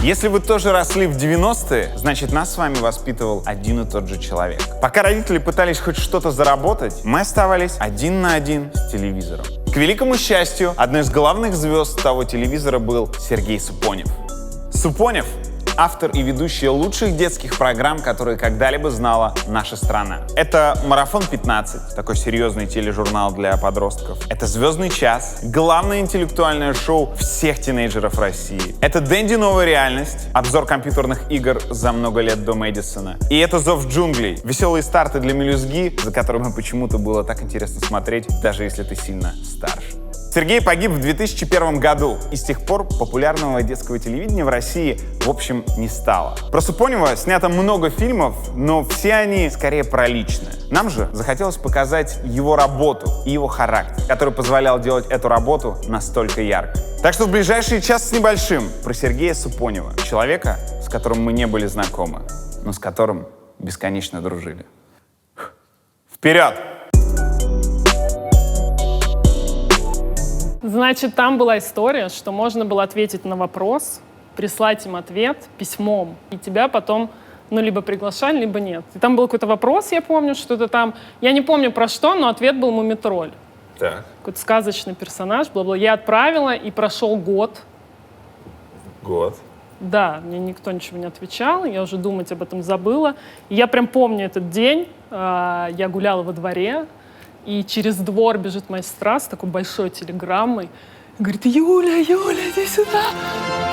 Если вы тоже росли в 90-е, значит, нас с вами воспитывал один и тот же человек. Пока родители пытались хоть что-то заработать, мы оставались один на один с телевизором. К великому счастью, одной из главных звезд того телевизора был Сергей Супонев. Супонев — автор и ведущий лучших детских программ, которые когда-либо знала наша страна. Это «Марафон 15», такой серьезный тележурнал для подростков. Это «Звездный час», главное интеллектуальное шоу всех тинейджеров России. Это «Дэнди. Новая реальность», обзор компьютерных игр за много лет до Мэдисона. И это «Зов джунглей», веселые старты для мелюзги, за которыми почему-то было так интересно смотреть, даже если ты сильно старше. Сергей погиб в 2001 году, и с тех пор популярного детского телевидения в России, в общем, не стало. Про Супонева снято много фильмов, но все они скорее про личное. Нам же захотелось показать его работу и его характер, который позволял делать эту работу настолько ярко. Так что в ближайший час с небольшим про Сергея Супонева, человека, с которым мы не были знакомы, но с которым бесконечно дружили. Вперед! Значит, там была история, что можно было ответить на вопрос, прислать им ответ письмом, и тебя потом, либо приглашали, либо нет. И там был какой-то вопрос, я помню, что-то там, я не помню про что, но ответ был Мумитроль. Так. Какой-то сказочный персонаж, бла-бла. Я отправила, и прошел год. Год. Да, мне никто ничего не отвечал, я уже думать об этом забыла. И я прям помню этот день, я гуляла во дворе, и через двор бежит моя сестра с такой большой телеграммой. И говорит: Юля, иди сюда,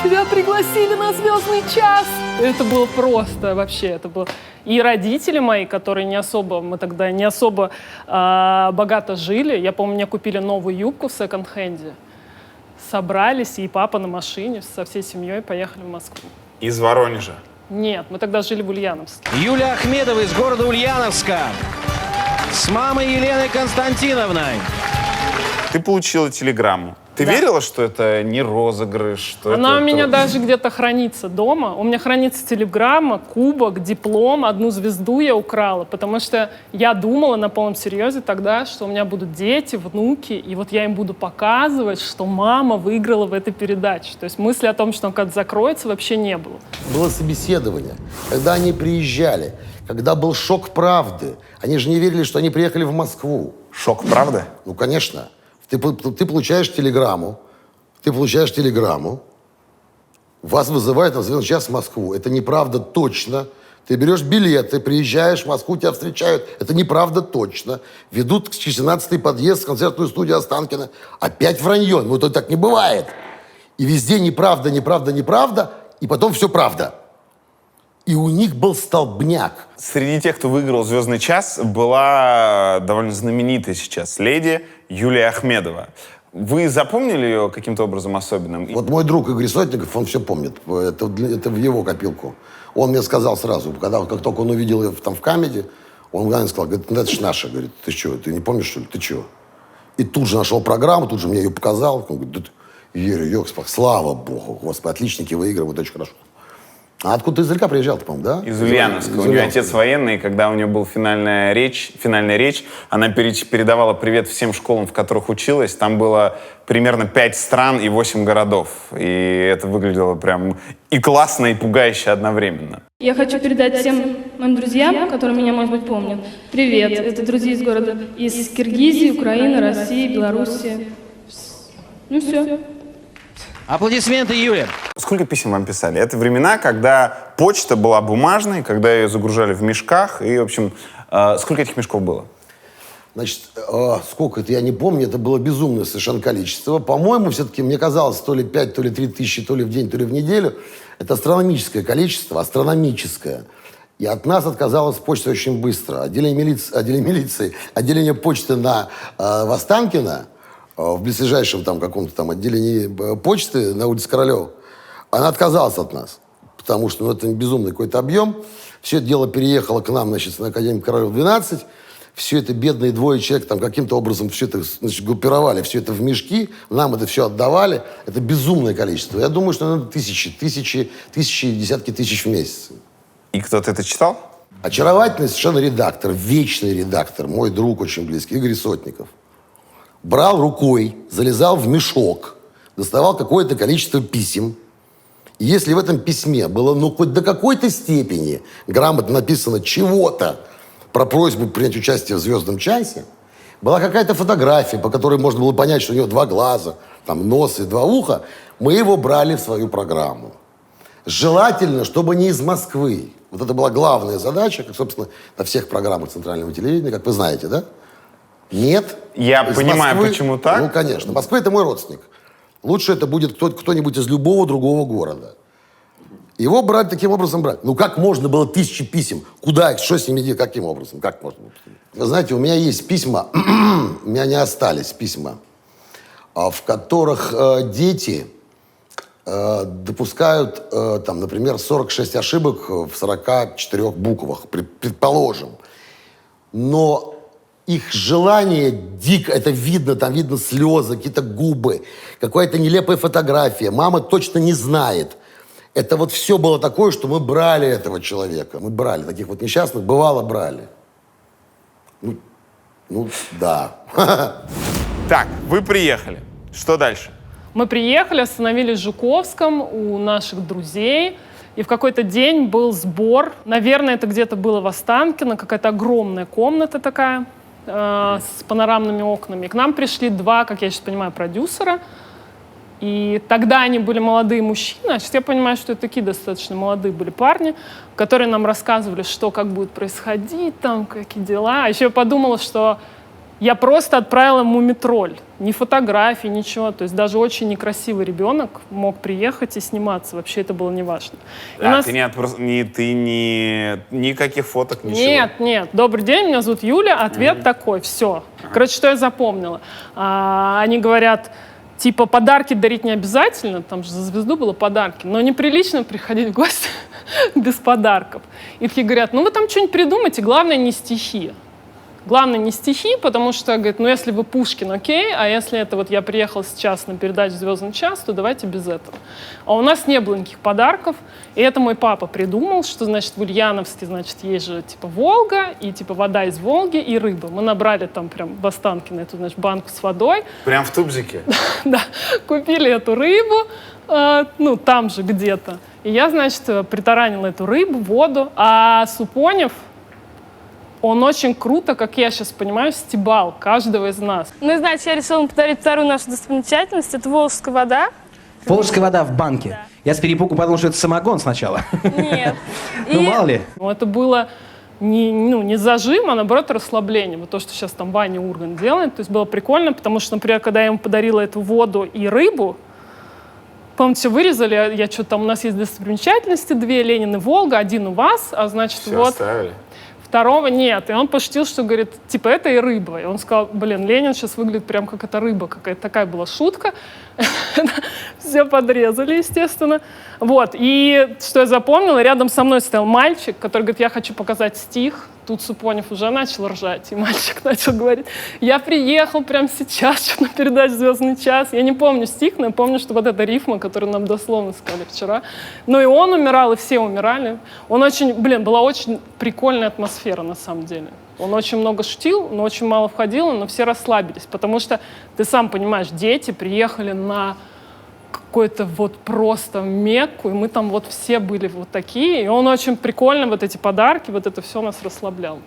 тебя пригласили на «Звездный час». Это было просто вообще, это было... И родители мои, которые мы тогда не особо богато жили, я помню, мне купили новую юбку в секонд-хенде, собрались, и папа на машине со всей семьей поехали в Москву. Из Воронежа? Нет, мы тогда жили в Ульяновске. Юлия Ахмедова из города Ульяновска с мамой Еленой Константиновной. Ты получила телеграмму. Ты верила, что это не розыгрыш? Что Она это... у меня даже где-то хранится дома. У меня хранится телеграмма, кубок, диплом, 1 звезду я украла, потому что я думала на полном серьезе тогда, что у меня будут дети, внуки, и вот я им буду показывать, что мама выиграла в этой передаче. То есть мысли о том, что он как-то закроется, вообще не было. Было собеседование, когда они приезжали, когда был шок правды. Они же не верили, что они приехали в Москву. Шок, правда? Ну, конечно. Ты получаешь телеграмму, вас вызывают на «Звездный час» в Москву. Это неправда точно. Ты берешь билет, ты приезжаешь в Москву, тебя встречают. Это неправда точно. Ведут в 17-й подъезд в концертную студию Останкино. Опять вранье. Ну, это так не бывает. И везде неправда, и потом все правда. И у них был столбняк. Среди тех, кто выиграл «Звездный час», была довольно знаменитая сейчас леди Юлия Ахмедова. Вы запомнили ее каким-то образом особенным? Вот мой друг Игорь Сотников, он все помнит. Это в его копилку. Он мне сказал сразу, как только он увидел ее там в «Камеди», он мне сказал, говорит, это ж наша. Говорит, ты что, ты не помнишь, что ли? Ты что? И тут же нашел программу, тут же мне ее показал. Он говорит, Юрий, слава богу, господи, отличники выигрывают, очень хорошо. А откуда ты издалека приезжал-то, по-моему, да? Из Ульяновска. У нее отец военный, и когда у нее была финальная речь, она передавала привет всем школам, в которых училась. Там было примерно 5 стран и 8 городов. И это выглядело прям и классно, и пугающе одновременно. Я хочу передать всем моим друзьям, которые меня, может быть, помнят, привет. Это друзья из города, из Киргизии, Украины, России, Белоруссии. Ну все. Аплодисменты, Юле. Сколько писем вам писали? Это времена, когда почта была бумажной, когда ее загружали в мешках. И, в общем, сколько этих мешков было? Значит, сколько это, я не помню, это было безумное совершенно количество. По-моему, все-таки, мне казалось, то ли 5, то ли 3 тысячи, то ли в день, то ли в неделю. Это астрономическое количество, астрономическое. И от нас отказалась почта очень быстро. Отделение почты в Останкино, в близлежащем там каком-то там отделении почты на улице Королева, она отказалась от нас. Потому что это безумный какой-то объем. Все это дело переехало к нам, значит, на Академию Королева 12. Все это бедные 2 человек там каким-то образом все это, значит, группировали, все это в мешки, нам это все отдавали. Это безумное количество. Я думаю, что это тысячи, десятки тысяч в месяц. И кто-то это читал? Очаровательный совершенно редактор, вечный редактор, мой друг очень близкий, Игорь Сотников. Брал рукой, залезал в мешок, доставал какое-то количество писем И если в этом письме было, ну, хоть до какой-то степени грамотно написано чего-то про просьбу принять участие в «Звездном часе», была какая-то фотография, по которой можно было понять, что у него 2 глаза, там нос и 2 уха, мы его брали в свою программу. Желательно, чтобы не из Москвы. Вот это была главная задача, как, собственно, на всех программах центрального телевидения, как вы знаете, да? Нет. Я Из понимаю, Москвы, почему так. Ну, конечно. Москва — это мой родственник. Лучше это будет кто-нибудь из любого другого города. Его брать таким образом брать. Ну, как можно было 1000 писем? Куда их? Что с ними делать? Каким образом? Как можно было? Вы знаете, у меня есть письма, у меня не остались письма, в которых дети допускают, там, например, 46 ошибок в 44 буквах, предположим. Но их желание дико, это видно, там видно слезы, какие-то губы, какая-то нелепая фотография. Мама точно не знает. Это вот все было такое, что мы брали этого человека. Мы брали, таких вот несчастных бывало брали. Ну да. Так, вы приехали. Что дальше? Мы приехали, остановились в Жуковском у наших друзей, и в какой-то день был сбор. Наверное, это где-то было в Останкино, какая-то огромная комната такая с панорамными окнами. К нам пришли 2, как я сейчас понимаю, продюсера. И тогда они были молодые мужчины, а сейчас я понимаю, что это такие достаточно молодые были парни, которые нам рассказывали, что как будет происходить, там, какие дела. А еще я подумала, что я просто отправила мумитроль. Ни фотографий, ничего. То есть даже очень некрасивый ребенок мог приехать и сниматься. Вообще это было неважно. Никаких фоток, ничего? Нет. Добрый день, меня зовут Юля. Ответ такой, все. Короче, что я запомнила? Они говорят, типа, подарки дарить не обязательно. Там же за звезду было подарки. Но неприлично приходить в гости без подарков. И такие говорят, ну вы там что-нибудь придумайте, главное не стихи. Главное не стихи, потому что, говорит, ну если вы Пушкин, окей, а если это вот я приехал сейчас на передачу «Звездный час», то давайте без этого. А у нас не было никаких подарков, и это мой папа придумал, что, значит, в Ульяновске, значит, есть же, типа, Волга, и, типа, вода из Волги, и рыба. Мы набрали там прям в Останкино эту, значит, банку с водой. Прям в тубзике? Да, купили эту рыбу, ну, там же где-то. И я, значит, притаранила эту рыбу, воду, а Супонев, он очень круто, как я сейчас понимаю, стебал каждого из нас. Ну, значит, я решила вам подарить вторую нашу достопримечательность. Это Волжская вода. Волжская вода в банке. Да. Я с перепугу подумал, что это самогон сначала. Нет. Ну, мало ли. Это было не зажим, а наоборот расслабление. Вот то, что сейчас там Ваня Ургант делает. То есть было прикольно, потому что, например, когда я ему подарила эту воду и рыбу, помните, все вырезали, я что-то там, у нас есть достопримечательности, 2, Ленин и Волга, 1 у вас, а значит, все вот... оставили? Второго нет. И он пошутил, что говорит, типа, это и рыба. И он сказал, блин, Ленин сейчас выглядит прям как эта рыба. Какая-то такая была шутка. Все подрезали, естественно. Вот. И что я запомнила, рядом со мной стоял мальчик, который говорит, я хочу показать стих. Тут Супонев уже начал ржать, и мальчик начал говорить, я приехал прямо сейчас, что на передаче «Звездный час». Я не помню стих, но я помню, что вот эта рифма, которую нам дословно сказали вчера. Ну и он умирал, и все умирали. Он очень, была очень прикольная атмосфера на самом деле. Он очень много шутил, но очень мало входило, но все расслабились, потому что, ты сам понимаешь, дети приехали на какой-то вот просто Мекку, и мы там вот все были вот такие, и он очень прикольно, вот эти подарки, вот это все нас расслаблял.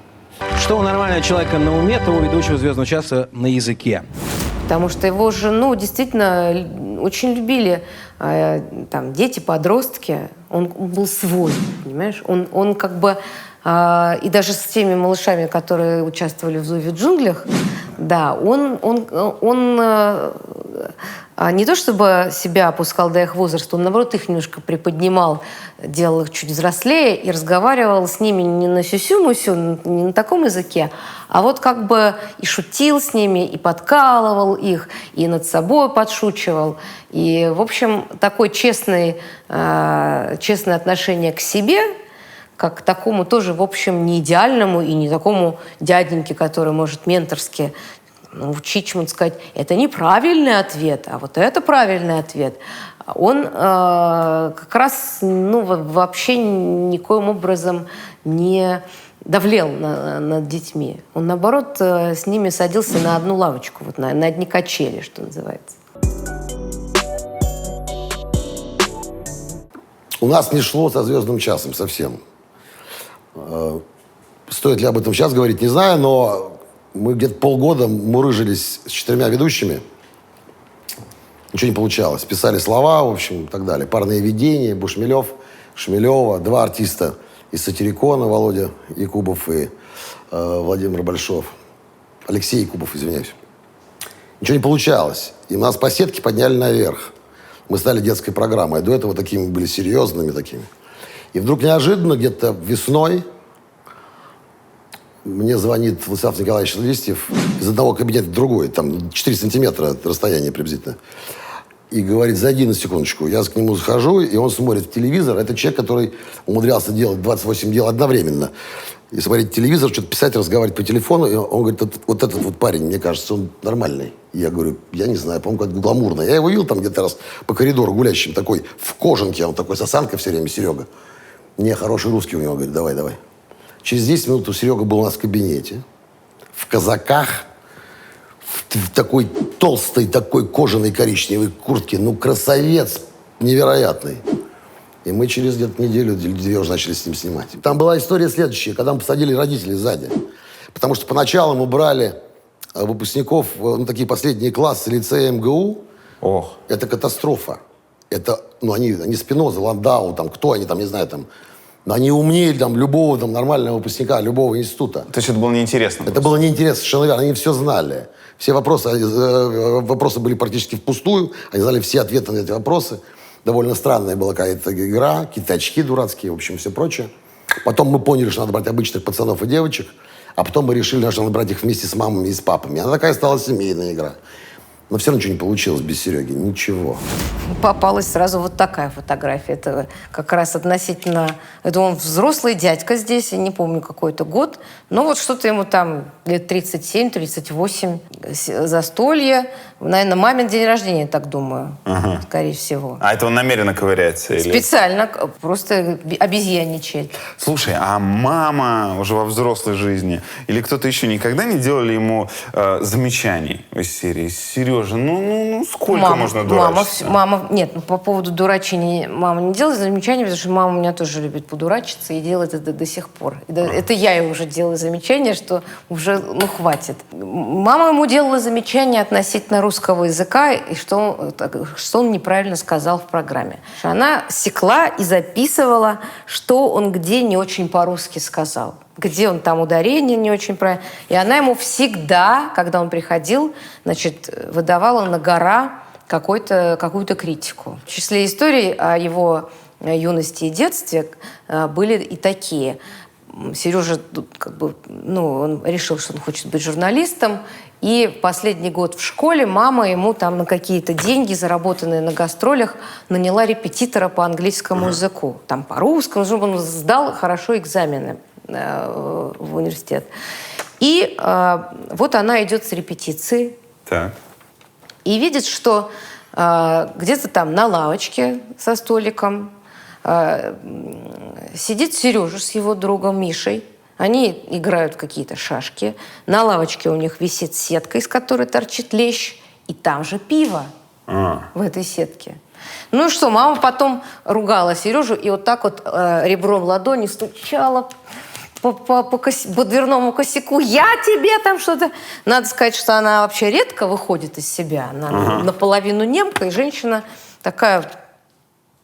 Что у нормального человека на уме, того ведущего «Звездного часа» на языке? Потому что его жену действительно очень любили там, дети, подростки. Он был свой, понимаешь? Он как бы... и даже с теми малышами, которые участвовали в «Зове в джунглях», да, он не то чтобы себя опускал до их возраста, он, наоборот, их немножко приподнимал, делал их чуть взрослее и разговаривал с ними не на сюсю-мусю, не на таком языке, а вот как бы и шутил с ними, и подкалывал их, и над собой подшучивал. И, в общем, такое честное отношение к себе, как к такому тоже, в общем, не идеальному и не такому дяденьке, который может менторски учить чему-то, сказать, это неправильный ответ, а вот это правильный ответ. Он как раз вообще никоим образом не давлел над детьми. Он, наоборот, с ними садился на одну лавочку, вот на одни качели, что называется. У нас не шло со «Звездным часом» совсем. Стоит ли об этом сейчас говорить, не знаю, но мы где-то полгода мурыжились с 4 ведущими. Ничего не получалось. Писали слова, в общем, и так далее. Парные видения, Бушмелев, Шмелева, 2 артиста из «Сатирикона», Володя Якубов и Владимир Большов. Алексей Якубов, извиняюсь. Ничего не получалось. И нас по сетке подняли наверх. Мы стали детской программой. А до этого такими были серьезными такими. И вдруг неожиданно, где-то весной, мне звонит Владислав Николаевич Листьев из одного кабинета в другой, там 4 сантиметра расстояние приблизительно. И говорит, зайди на секундочку. Я к нему захожу, и он смотрит в телевизор. Это человек, который умудрялся делать 28 дел одновременно. И смотреть телевизор, что-то писать, разговаривать по телефону. И он говорит, вот этот вот парень, мне кажется, он нормальный. И я говорю, я не знаю, по-моему, как-то гламурно. Я его видел там где-то раз по коридору гулящим, такой в кожанке, он такой с осанкой все время, Серега. Не, хороший русский у него, говорит, давай. Через 10 минут Серега был у нас в кабинете, в казаках, в такой толстой, такой кожаной коричневой куртке. Ну, красавец невероятный. И мы через где-то неделю или 2 уже начали с ним снимать. Там была история следующая, когда мы посадили родителей сзади. Потому что поначалу мы брали выпускников, ну, такие последние классы лицея МГУ. Ох. Это катастрофа. Это, ну, они Спиноза, Ландау, там, кто они, там, не знаю, там. Но они умнее, там, любого, там, нормального выпускника, любого института. То есть это было неинтересно? Это было неинтересно, совершенно верно. Они все знали. Все вопросы были практически впустую. Они знали все ответы на эти вопросы. Довольно странная была какая-то игра, какие-то очки дурацкие, в общем, все прочее. Потом мы поняли, что надо брать обычных пацанов и девочек, а потом мы решили, что надо брать их вместе с мамами и с папами. Она такая стала семейная игра. Но все равно ничего не получилось без Сереги. Ничего. Попалась сразу вот такая фотография. Это как раз относительно... Это он взрослый дядька здесь, я не помню, какой это год. Но вот что-то ему там лет 37-38. Застолье. Наверное, мамин день рождения, так думаю. Ага. Скорее всего. А это он намеренно ковыряется? Или... Специально. Просто обезьянничает. Слушай, а мама уже во взрослой жизни или кто-то еще никогда не делали ему замечаний из серии? Сережа, ну сколько можно дурачиться? Нет, по поводу дурачения мама не делает замечаний, потому что мама у меня тоже любит подурачиться и делает это до сих пор. Это я ей уже делаю замечания, что уже, хватит. Мама ему делала замечания относительно русского языка, и что он неправильно сказал в программе. Она секла и записывала, что он где не очень по-русски сказал. Где он там ударение не очень правильно. И она ему всегда, когда он приходил, выдавала на гора какую-то критику. В числе историй о его юности и детстве были и такие. Сережа, он решил, что он хочет быть журналистом, и в последний год в школе мама ему там на какие-то деньги, заработанные на гастролях, наняла репетитора по английскому языку. Там по-русскому, чтобы он сдал хорошо экзамены в университет. И вот она идет с репетиции. Так. И видит, что где-то там на лавочке со столиком сидит Сережа с его другом Мишей. Они играют в какие-то шашки. На лавочке у них висит сетка, из которой торчит лещ. И там же пиво в этой сетке. Ну и что, мама потом ругала Сережу и вот так вот ребром ладони стучала по дверному косяку. Я тебе там что-то... Надо сказать, что она вообще редко выходит из себя. Она наполовину немка, и женщина такая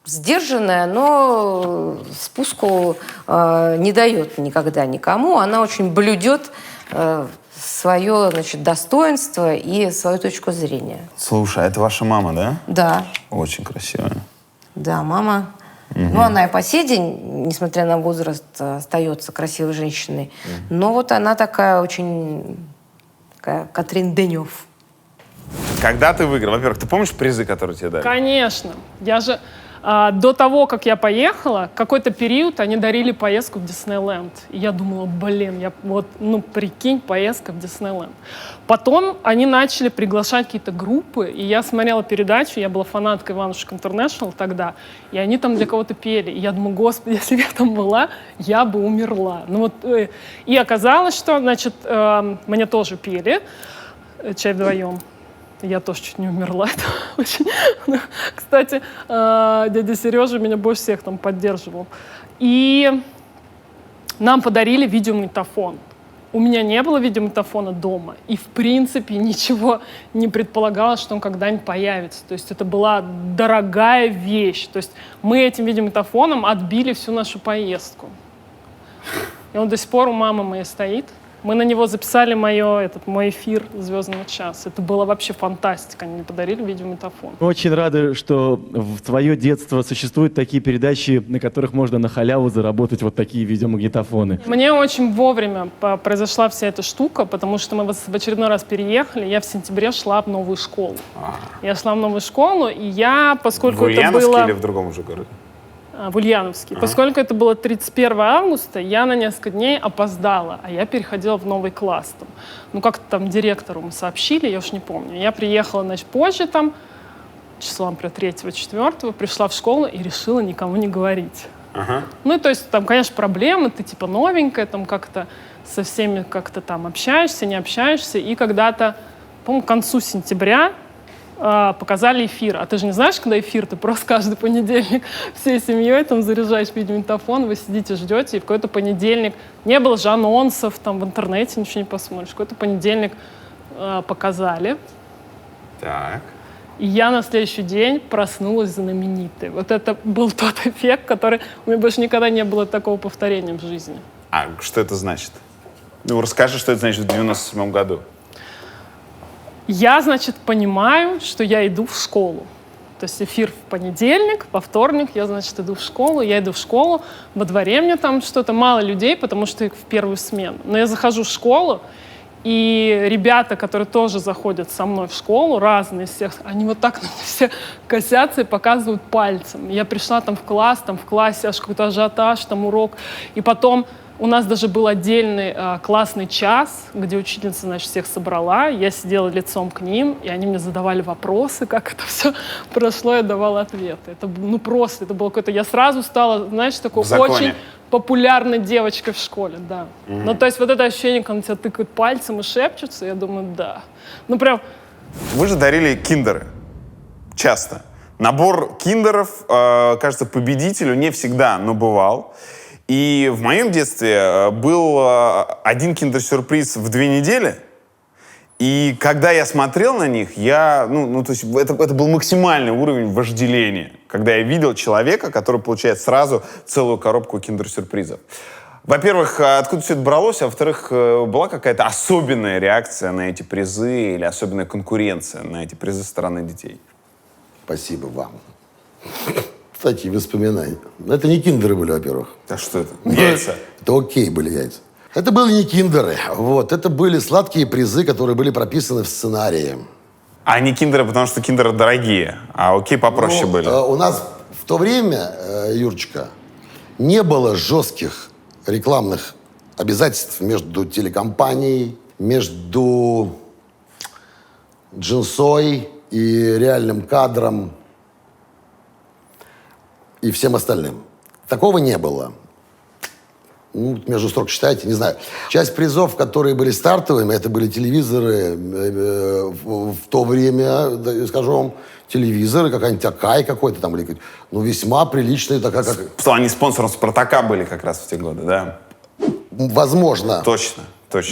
сдержанная, но спуску не дает никогда никому. Она очень блюдет свое, достоинство и свою точку зрения. Слушай, а это ваша мама, да? Да. Очень красивая. Да, мама. Ну, она и по сей день, несмотря на возраст, остается красивой женщиной. Но вот она такая очень... такая Катрин Денев. Когда ты выиграл? Во-первых, ты помнишь призы, которые тебе дали? Конечно. Я же до того, как я поехала, какой-то период они дарили поездку в Диснейленд. И я думала, прикинь, поездка в Диснейленд. Потом они начали приглашать какие-то группы, и я смотрела передачу, я была фанаткой Иванушек Интернешнл тогда, и они там для кого-то пели. И я думаю, господи, если бы я там была, я бы умерла. И оказалось, что, мне тоже пели, чай вдвоем. Я тоже чуть не умерла. Это очень... Кстати, дядя Сережа меня больше всех там поддерживал. И нам подарили видеомагнитофон. У меня не было видеомагнитофона дома. И, в принципе, ничего не предполагалось, что он когда-нибудь появится. То есть это была дорогая вещь. То есть мы этим видеомагнитофоном отбили всю нашу поездку. И он до сих пор у мамы моей стоит. Мы на него записали мой эфир «Звездного часа». Это была вообще фантастика. Они мне подарили видеомагнитофон. Очень рады, что в твое детство существуют такие передачи, на которых можно на халяву заработать вот такие видеомагнитофоны. Мне очень вовремя произошла вся эта штука, потому что мы в очередной раз переехали. Я в сентябре шла в новую школу. Я шла в новую школу, и я, поскольку В это Ульяновске было... или в другом уже городе? В Ульяновске. Поскольку это было 31 августа, я на несколько дней опоздала, а я переходила в новый класс. Там. Ну, как-то там директору мы сообщили, я уж не помню. Я приехала, значит, позже, там, числа, например, 3-4, пришла в школу и решила никому не говорить. Ну, и то есть, там, конечно, проблемы, ты типа новенькая, там как-то со всеми как-то там общаешься, не общаешься, и когда-то, по-моему, к концу сентября показали эфир. А ты же не знаешь, когда эфир? Ты просто каждый понедельник всей семьей там заряжаешь видеомагнитофон, вы сидите, ждете, и в какой-то понедельник не было же анонсов, там в интернете ничего не посмотришь. В какой-то понедельник показали. Так. И я на следующий день проснулась знаменитой. Вот это был тот эффект, который у меня больше никогда не было такого повторения в жизни. А что это значит? Ну, расскажи, что это значит в 97 году. Я, значит, понимаю, что я иду в школу. То есть эфир в понедельник, во вторник я, значит, иду в школу. Я иду в школу, во дворе мне там что-то, мало людей, потому что их в первую смену. Но я захожу в школу, и ребята, которые тоже заходят со мной в школу, разные всех, они вот так на меня все косятся и показывают пальцем. Я пришла там в классе аж какой-то ажиотаж, там урок. И потом у нас даже был отдельный классный час, где учительница, значит, всех собрала. Я сидела лицом к ним, и они мне задавали вопросы, как это все прошло, я давала ответы. Это, ну, просто, это было какое-то... Я сразу стала, знаешь, такой очень популярной девочкой в школе, да. Ну, то есть вот это ощущение, когда на тебя тыкают пальцем и шепчутся, я думаю, да. Ну, прям... Вы же дарили киндеры. Часто. Набор киндеров, кажется, победителю не всегда, но бывал. И в моем детстве был один киндер-сюрприз в 2 недели. И когда я смотрел на них, то есть это был максимальный уровень вожделения. Когда я видел человека, который получает сразу целую коробку киндер-сюрпризов. Во-первых, откуда все это бралось, а во-вторых, была какая-то особенная реакция на эти призы или особенная конкуренция на эти призы со стороны детей? Спасибо вам. Кстати, воспоминания. Это не киндеры были, во-первых. А что это? Яйца? Это окей были яйца. Это были не киндеры. Вот. Это были сладкие призы, которые были прописаны в сценарии. А не киндеры, потому что киндеры дорогие, а окей попроще были. У нас в то время, Юрочка, не было жестких рекламных обязательств между телекомпанией, между джинсой и реальным кадром и всем остальным. Такого не было. Ну, между строк читайте, не знаю. Часть призов, которые были стартовыми, это были телевизоры в то время, скажу вам, телевизоры, какая-нибудь Акай какой-то там, или, ну, весьма приличные. Такая, как... Они спонсором «Спартака» были как раз в те годы, да? Возможно. Точно.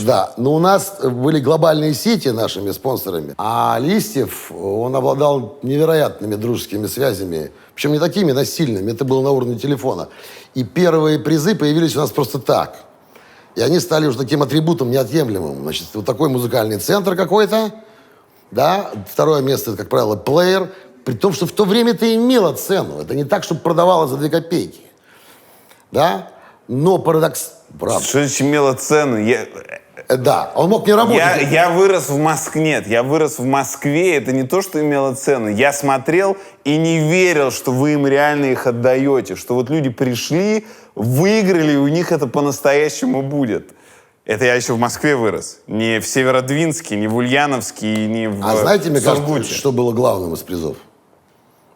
Да, но у нас были глобальные сети нашими спонсорами, а Листьев, он обладал невероятными дружескими связями, причем не такими насильными, это было на уровне телефона. И первые призы появились у нас просто так. И они стали уже таким атрибутом неотъемлемым. Значит, вот такой музыкальный центр какой-то, да, второе место, это, как правило, плеер, при том, что в то время это имело цену. Это не так, чтобы продавалось за 2 копейки. Да? Но парадокс... Правда. Что значит имело цену? Да, он мог не работать. Я вырос в Москве. Нет, я вырос в Москве. Это не то, что имело цену. Я смотрел и не верил, что вы им реально их отдаете. Что вот люди пришли, выиграли, и у них это по-настоящему будет. Это я еще в Москве вырос. Не в Северодвинске, не в Ульяновске, не в Сургуте. А знаете, мне кажется, что было главным из призов?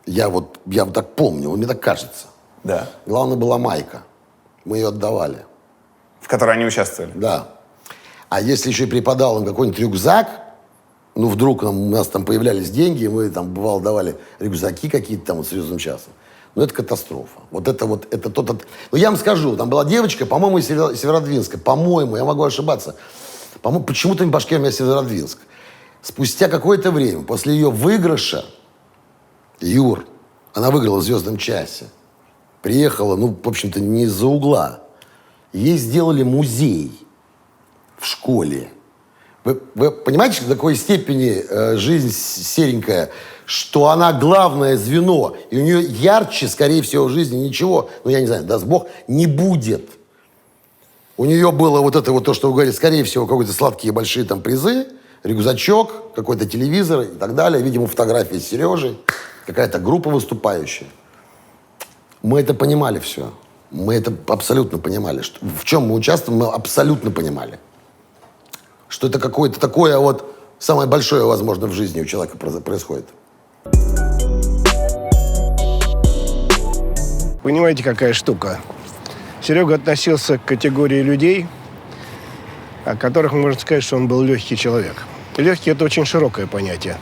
Я вот так помню, мне так кажется. Да. Главное была майка. Мы ее отдавали. В которой они участвовали? Да. А если еще и преподал им какой-нибудь рюкзак, Ну, вдруг у нас там появлялись деньги, и мы там, бывало, давали рюкзаки какие-то там вот, «Звездным часом». Ну, это катастрофа. Это тот... Ну, я вам скажу, там была девочка, по-моему, из Северодвинска. По-моему, я могу ошибаться. По-моему, почему-то в башке у меня Северодвинск. Спустя какое-то время, после ее выигрыша, Юр, она выиграла в «Звездном часе», приехала, ну, в общем-то, не из-за угла. Ей сделали музей в школе. Вы понимаете, до какой степени жизнь серенькая, что она главное звено, и у нее ярче, скорее всего, в жизни ничего, ну, я не знаю, даст Бог, не будет. У нее было вот это вот то, что вы говорите, скорее всего, какие-то сладкие большие там призы, рюкзачок, какой-то телевизор и так далее. Видимо, фотографии с Сережей, какая-то группа выступающая. Мы это понимали все. Мы это абсолютно понимали. Что, в чем мы участвуем, мы абсолютно понимали. Что это какое-то такое вот самое большое, возможно, в жизни у человека происходит. Понимаете, какая штука? Серега относился к категории людей, о которых можно сказать, что он был легкий человек. Легкий – это очень широкое понятие.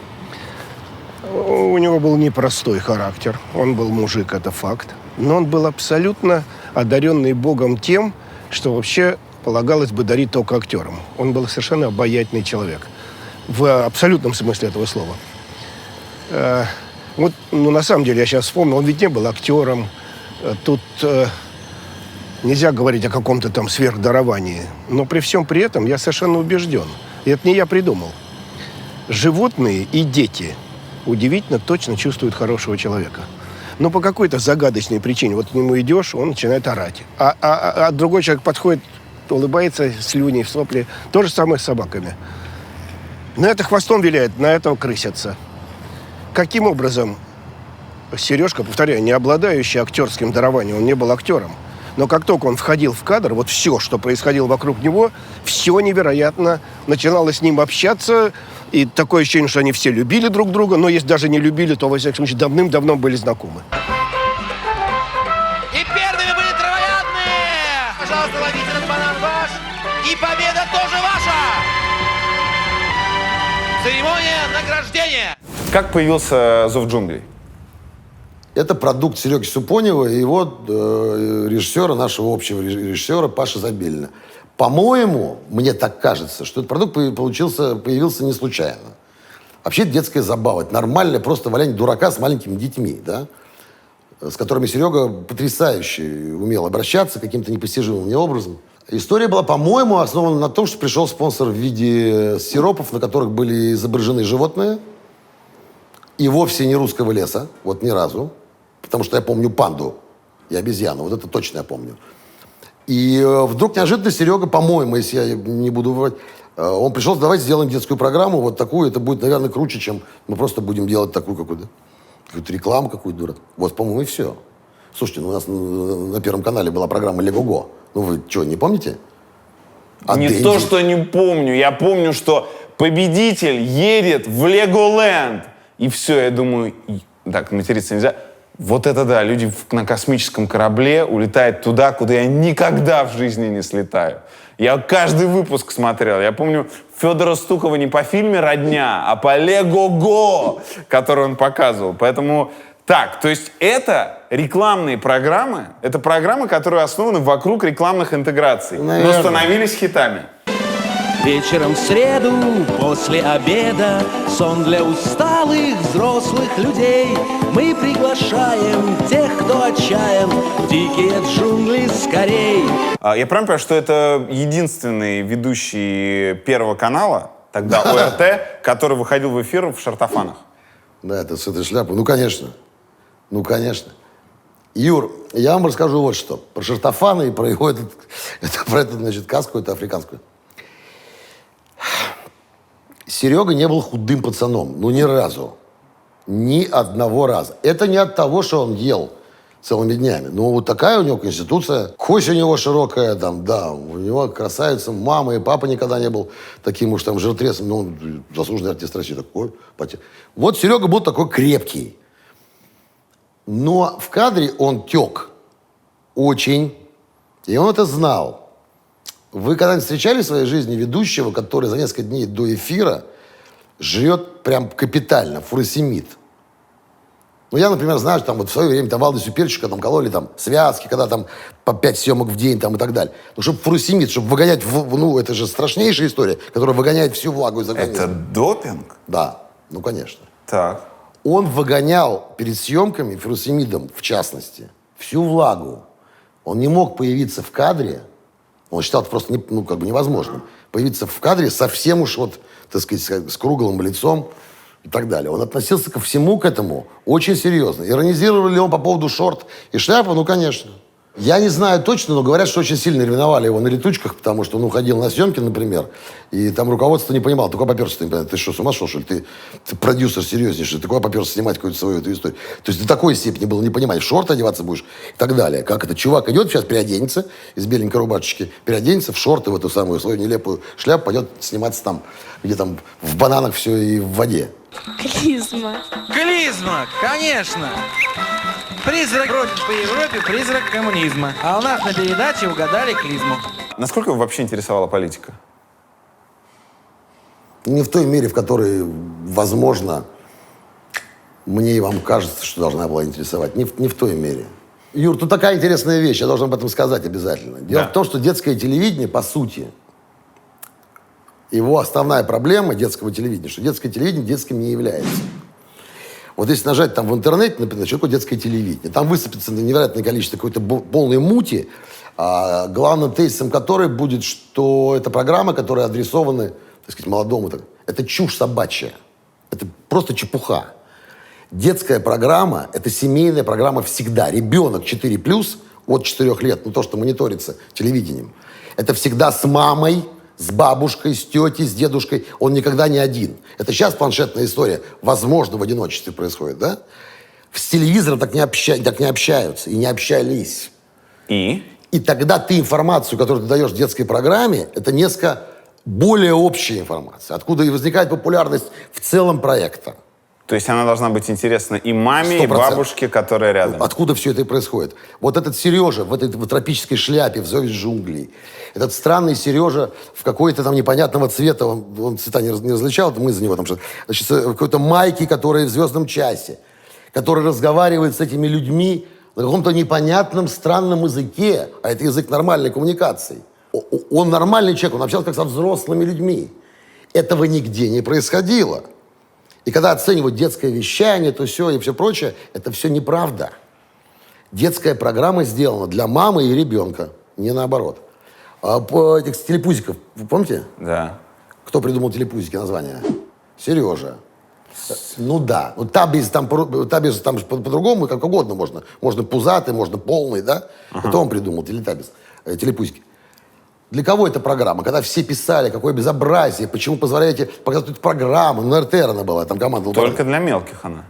У него был непростой характер, он был мужик, это факт. Но он был абсолютно одаренный Богом тем, что вообще полагалось бы дарить только актерам. Он был совершенно обаятельный человек. В абсолютном смысле этого слова. Вот, ну, на самом деле, я сейчас вспомнил, он ведь не был актером. Тут нельзя говорить о каком-то там сверхдаровании. Но при всем при этом я совершенно убежден. И это не я придумал. Животные и дети удивительно точно чувствуют хорошего человека. Но по какой-то загадочной причине. Вот к нему идешь, он начинает орать. А другой человек подходит, улыбается, слюней в сопли. То же самое с собаками. На это хвостом виляет, на этого крысятся. Каким образом Сережка, повторяю, не обладающий актерским дарованием, он не был актером. Но как только он входил в кадр, вот все, что происходило вокруг него, все невероятно. Начинало с ним общаться, и такое ощущение, что они все любили друг друга, но если даже не любили, то, во всяком случае, давным-давно были знакомы. И первыми были травоядные! Пожалуйста, ловите этот банан ваш, и победа тоже ваша! Церемония награждения! Как появился «Зов джунглей»? Это продукт Сереги Супонева и его режиссера, нашего общего режиссера Паши Забелина. По-моему, мне так кажется, что этот продукт появился не случайно. Вообще это детская забава. Это нормальное просто валяние дурака с маленькими детьми, да? С которыми Серега потрясающе умел обращаться каким-то непостижимым мне образом. История была, по-моему, основана на том, что пришел спонсор в виде сиропов, на которых были изображены животные. И вовсе не русского леса, вот ни разу. Потому что я помню панду и обезьяну, вот это точно я помню. И вдруг неожиданно Серега, по-моему, если я не буду врать, он пришел, давайте сделаем детскую программу, вот такую, это будет, наверное, круче, чем мы просто будем делать такую какую-то рекламу какую-то дурак. Вот, по-моему, и все. Слушайте, ну у нас на Первом канале была программа «Лего-го». Ну вы что, не помните? Не то, что не помню. Я помню, что победитель едет в Леголэнд. И все, я думаю, так, материться нельзя. Вот это да, люди на космическом корабле улетают туда, куда я никогда в жизни не слетаю. Я каждый выпуск смотрел. Я помню Федора Стукова не по фильме «Родня», а по «Лего-го», который он показывал. Поэтому так, то есть это рекламные программы, это программы, которые основаны вокруг рекламных интеграций, но становились хитами. Вечером в среду, после обеда, сон для усталых взрослых людей. Мы приглашаем тех, кто отчаян, в дикие джунгли скорей. Я правильно понимаю, что это единственный ведущий Первого канала, тогда ОРТ, который выходил в эфир в шортофанах? Да, это с этой шляпой. Ну, конечно. Ну, конечно. Юр, я вам расскажу вот что. Про шортофаны и про его эту, значит, каску, эту африканскую. Серега не был худым пацаном. Ну, ни разу. Ни одного раза. Это не от того, что он ел целыми днями. Ну, вот такая у него конституция. Кость у него широкая, там, да. У него красавица, мама и папа никогда не был таким уж там жиртресом. Ну, он заслуженный артист России такой. Вот Серега был такой крепкий. Но в кадре он тек. Очень. И он это знал. Вы когда-нибудь встречали в своей жизни ведущего, который за несколько дней до эфира жрет прям капитально, фуросемид. Ну, я, например, знаю, что там вот в свое время там Валдису Перчика там кололи там связки, когда там по 5 съемок в день там и так далее. Ну, чтобы фуросемид, чтобы выгонять, ну, это же страшнейшая история, которая выгоняет всю влагу из организма. Это допинг? Да, ну, конечно. Так. Он выгонял перед съемками фуросемидом, в частности, всю влагу. Он не мог появиться в кадре, он считал это просто невозможным, появиться в кадре совсем уж вот, так сказать, с круглым лицом и так далее. Он относился ко всему к этому очень серьезно. Иронизировали ли он по поводу шорт и шляпы? Ну, конечно. Я не знаю точно, но говорят, что очень сильно ревновали его на летучках, потому что он уходил на съемки, например, и там руководство не понимало, ты куда поперся, ты что, с ума шел, что ли? Ты продюсер серьезнейший, ты куда поперся снимать какую-то свою эту историю? То есть до такой степени было непонимание, в шорты одеваться будешь и так далее. Как это? Чувак идет, сейчас переоденется из беленькой рубашечки, переоденется в шорты, в эту самую свою нелепую шляпу, пойдет сниматься там, где там в бананах все и в воде. Клизма. Клизма, конечно. Призрак бродит по Европе, призрак коммунизма. А у нас на передаче угадали клизму. Насколько его вообще интересовала политика? Не в той мере, в которой, возможно, мне и вам кажется, что должна была интересовать. Не в той мере. Юр, тут такая интересная вещь, я должен об этом сказать обязательно. Дело в том, что детское телевидение, по сути, его основная проблема детского телевидения, что детское телевидение детским не является. Вот если нажать там в интернете, например, что такое детское телевидение, там высыпется невероятное количество какой-то полной мути, главным тезисом которой будет, что это программы, которые адресованы, так сказать, молодому. Это чушь собачья. Это просто чепуха. Детская программа – это семейная программа всегда. Ребенок 4+, от 4 лет, ну то, что мониторится телевидением, это всегда с мамой, с бабушкой, с тетей, с дедушкой. Он никогда не один. Это сейчас планшетная история. Возможно, в одиночестве происходит, да? С телевизором так не общаются и не общались. И тогда ты информацию, которую ты даешь в детской программе, это несколько более общая информация. Откуда и возникает популярность в целом проекта. то есть она должна быть интересна и маме, 100%. и бабушке, которая рядом. Откуда все это и происходит? Вот этот Сережа в этой тропической шляпе в «Зове джунглей», этот странный Сережа в какой-то там непонятного цвета, он цвета не различал, мы за него там что-то, значит, в какой-то майке, которая в «Звездном часе», который разговаривает с этими людьми на каком-то непонятном странном языке, а это язык нормальной коммуникации. Он нормальный человек, он общался как со взрослыми людьми. Этого нигде не происходило. И когда оценивают детское вещание, то все и все прочее, это все неправда. Детская программа сделана для мамы и ребенка, не наоборот. А по этих телепузиков, вы помните? Да. Кто придумал телепузики название? Сережа. Ну да. Ну, табис там по-другому, как угодно можно. Можно пузатый, можно полный, да? Это он придумал телепузики. Для кого эта программа? Когда все писали, какое безобразие, почему позволяете показать эту программу? Ну, РТР она была, там команда... Только для мелких она.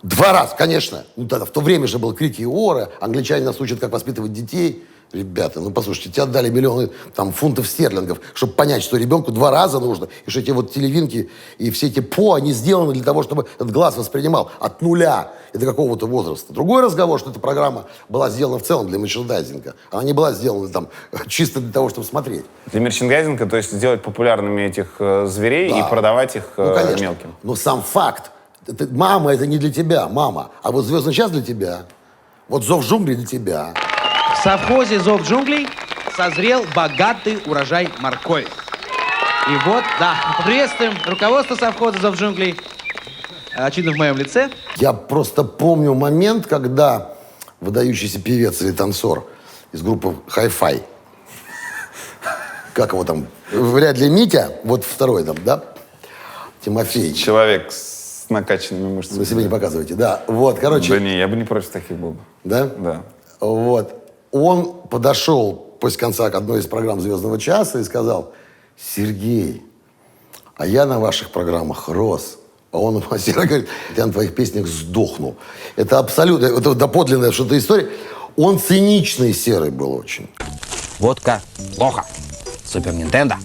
2 раза, конечно. Ну, тогда в то время же был крики и оры. Англичане нас учат, как воспитывать детей. Ребята, ну, послушайте, тебе отдали миллионы там, фунтов стерлингов, чтобы понять, что ребенку 2 раза нужно, и что эти вот телевинки и все эти они сделаны для того, чтобы этот глаз воспринимал от 0 и до какого-то возраста. Другой разговор, что эта программа была сделана в целом для мерчендайзинга. Она не была сделана там чисто для того, чтобы смотреть. Для мерчендайзинга, то есть сделать популярными этих зверей Да. и продавать их конечно. мелким. Но сам факт. Мама, это не для тебя, мама. А вот «Звездный час» для тебя. Вот «Зов джунглей» для тебя. В совхозе «Зов джунглей» созрел богатый урожай моркови. И вот, да, приветствуем руководство совхоза «Зов джунглей», очевидно, в моем лице. Я просто помню момент, когда выдающийся певец или танцор из группы «Хай-фай», как его там, вряд ли Митя, вот второй там, да, Тимофей. Человек с накачанными мышцами. Вы себе не показываете, да. Вот, короче. Да не, я бы не против таких был бы. Да? Да. Вот. Он подошел после конца к одной из программ «Звездного часа» и сказал: «Сергей, а я на ваших программах рос». А он Серый говорит: «Я на твоих песнях сдохну». Это абсолютно, это доподлинная что-то история. Он циничный Серый был очень. Водка плохо. Супер Нинтендо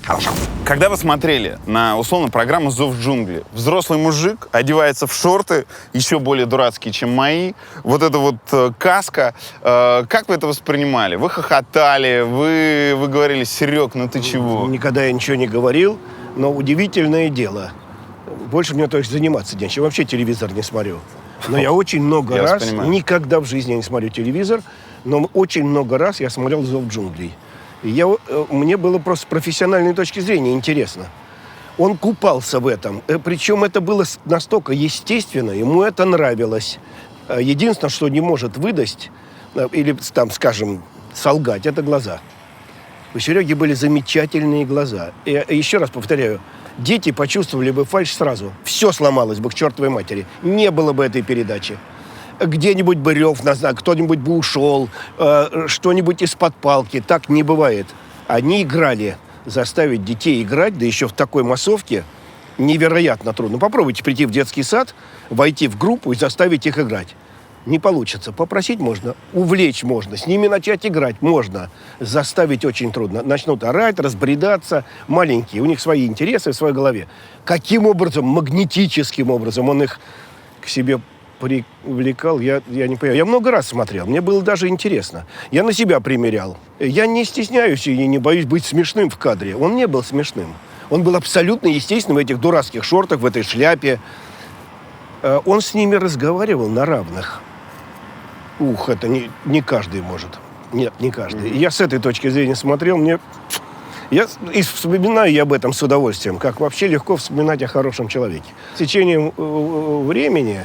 хорошо. Когда вы смотрели на, условно, программу «Зов джунглей», взрослый мужик одевается в шорты, еще более дурацкие, чем мои, вот эта вот каска, как вы это воспринимали? Вы хохотали, вы говорили: «Серег, ну ты чего?» Никогда я ничего не говорил. Но удивительное дело. Больше мне то есть заниматься нечем. Вообще телевизор не смотрю. Но я очень много Я вас раз, понимаю. никогда в жизни не смотрю телевизор, но очень много раз я смотрел «Зов джунглей». И мне было просто с профессиональной точки зрения интересно. Он купался в этом. Причем это было настолько естественно, ему это нравилось. Единственное, что не может выдать, или, там, скажем, солгать, это глаза. У Сереги были замечательные глаза. И еще раз повторяю, дети почувствовали бы фальшь сразу. Все сломалось бы к чертовой матери. Не было бы этой передачи. Где-нибудь бы рев на знак, кто-нибудь бы ушел, что-нибудь из-под палки. Так не бывает. Они играли. Заставить детей играть, да еще в такой массовке, невероятно трудно. Попробуйте прийти в детский сад, войти в группу и заставить их играть. Не получится. Попросить можно, увлечь можно, с ними начать играть можно. Заставить очень трудно. Начнут орать, разбредаться. Маленькие, у них свои интересы в своей голове. Каким образом, магнетическим образом он их к себе привлекал, я не понимаю. Я много раз смотрел, мне было даже интересно. Я на себя примерял. Я не стесняюсь и не боюсь быть смешным в кадре. Он не был смешным. Он был абсолютно естественным в этих дурацких шортах, в этой шляпе. Он с ними разговаривал на равных. Это не каждый может. Нет, не каждый. Я с этой точки зрения смотрел, я вспоминаю я об этом с удовольствием, как вообще легко вспоминать о хорошем человеке. С течением времени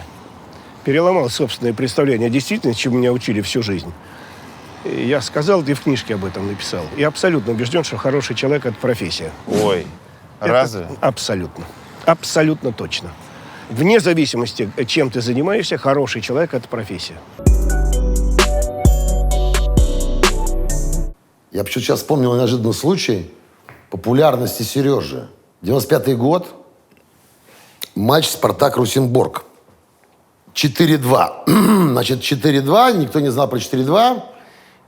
переломал собственное представление о действительности, чему меня учили всю жизнь. И я сказал, ты в книжке об этом написал. Я абсолютно убежден, что хороший человек – это профессия. Ой, разве? Абсолютно. Абсолютно точно. Вне зависимости, чем ты занимаешься, хороший человек – это профессия. Я почему-то сейчас вспомнил неожиданный случай популярности Сережи. 95-й год. Матч «Спартак-Русинборг». 4-2. Значит, 4-2. Никто не знал про 4-2.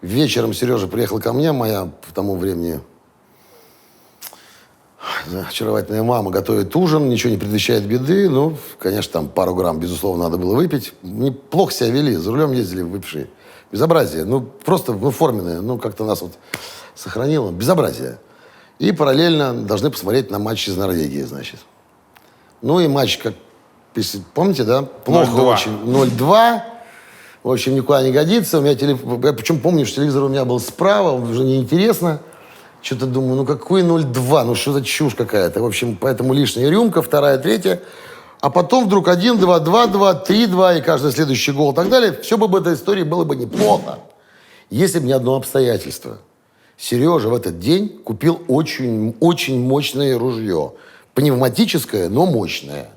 Вечером Сережа приехал ко мне. Моя в тому времени очаровательная мама готовит ужин. Ничего не предвещает беды. Ну, конечно, там пару грамм, безусловно, надо было выпить. Неплохо себя вели. За рулем ездили выпившие. Безобразие. Ну, просто форменное. Ну, как-то нас вот сохранило. Безобразие. И параллельно должны посмотреть на матч из Норвегии, значит. Ну, и матч, как помните, да? Плохо 0-2. очень. 0-2. В общем, никуда не годится. У меня Я причем помню, что телевизор у меня был справа, уже неинтересно. Что-то думаю, ну какой 0-2? Ну что за чушь какая-то? В общем, поэтому лишняя рюмка, вторая, третья. А потом вдруг 1-2, 2-2, 3-2 и каждый следующий гол и так далее. Все бы в этой истории было бы неплохо, если бы не одно обстоятельство. Сережа в этот день купил очень, очень мощное ружье. Пневматическое, но мощное.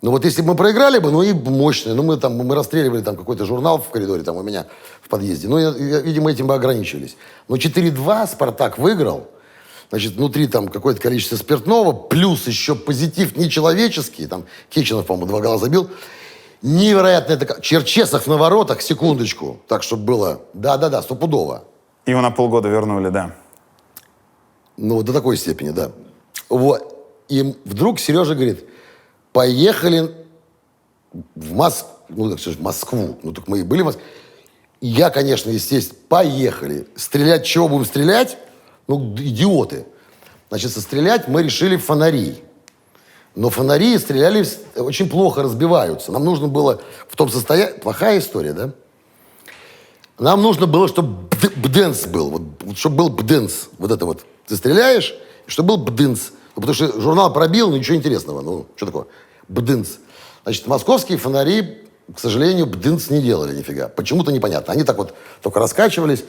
Ну вот если бы мы проиграли бы, ну и мощное. Ну мы расстреливали там какой-то журнал в коридоре там у меня в подъезде. Ну, видимо, этим бы ограничивались. Но 4-2 «Спартак» выиграл. Значит, внутри там какое-то количество спиртного, плюс еще позитив нечеловеческий. Там Кеченов, по-моему, 2 гола забил. Невероятно это... Черчесов на воротах, секундочку. Так, чтобы было... Да, стопудово. Его на полгода вернули, да. Ну, до такой степени, да. Вот. И вдруг Сережа говорит, поехали в Москву. Ну, так что ж, в Москву. Ну, так мы и были в Москве. Я, конечно, естественно, поехали. Стрелять чего будем стрелять? Ну, идиоты. Значит, стрелять мы решили в фонари. Но фонари стреляли, очень плохо разбиваются. Нам нужно было в том состоянии... Плохая история, да? Нам нужно было, чтобы бденс был. Вот, чтобы был бденс. Вот это вот. Ты стреляешь, чтобы был бденс. Ну, потому что журнал пробил, но ничего интересного. Ну, что такое? Бденс. Значит, московские фонари, к сожалению, бденс не делали нифига. Почему-то непонятно. Они так вот только раскачивались.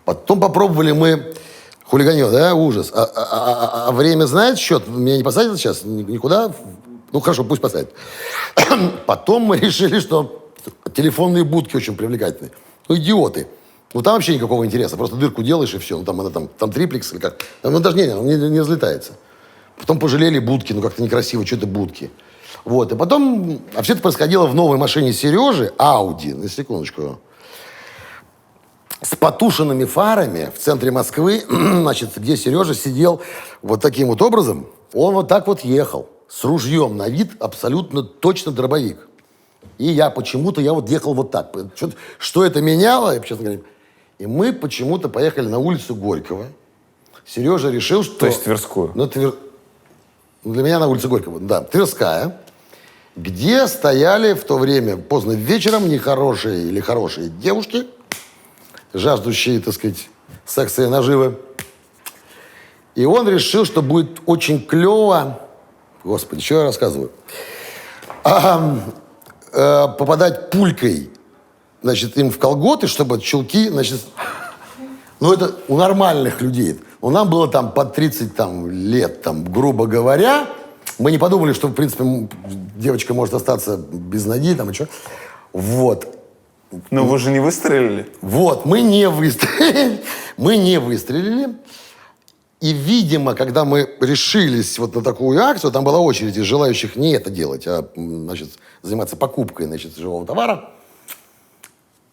Потом попробовали мы... Хулиганье, да? Ужас. А время знает счет? Меня не посадят сейчас? Никуда? Ну, хорошо, пусть посадят. Потом мы решили, что телефонные будки очень привлекательные. Ну, идиоты. Ну, там вообще никакого интереса. Просто дырку делаешь, и все. Ну, там триплекс или как. Ну, даже не взлетается. Потом пожалели будки. Ну, как-то некрасиво, что это будки. Вот. И потом... А все это происходило в новой машине Сережи, Ауди, на секундочку, с потушенными фарами в центре Москвы, значит, где Сережа сидел вот таким вот образом. Он вот так вот ехал, с ружьем на вид, абсолютно точно дробовик. И я почему-то, вот ехал вот так. Что это меняло, честно говоря. И мы почему-то поехали на улицу Горького. Сережа решил, что... То есть Тверскую? Ну, для меня на улице Горького, да, Тверская, где стояли в то время поздно вечером нехорошие или хорошие девушки, жаждущие, так сказать, секса и наживы. И он решил, что будет очень клево, господи, что я рассказываю, попадать пулькой, значит, им в колготы, чтобы чулки, значит, ну это у нормальных людей. Но нам было там по 30 лет, грубо говоря. Мы не подумали, что, в принципе, девочка может остаться без ноги, и что. Вот. Но вы же не выстрелили. Вот, мы не выстрелили. Мы не выстрелили. И, видимо, когда мы решились вот на такую акцию, там была очередь из желающих не это делать, а, значит, заниматься покупкой, значит, живого товара.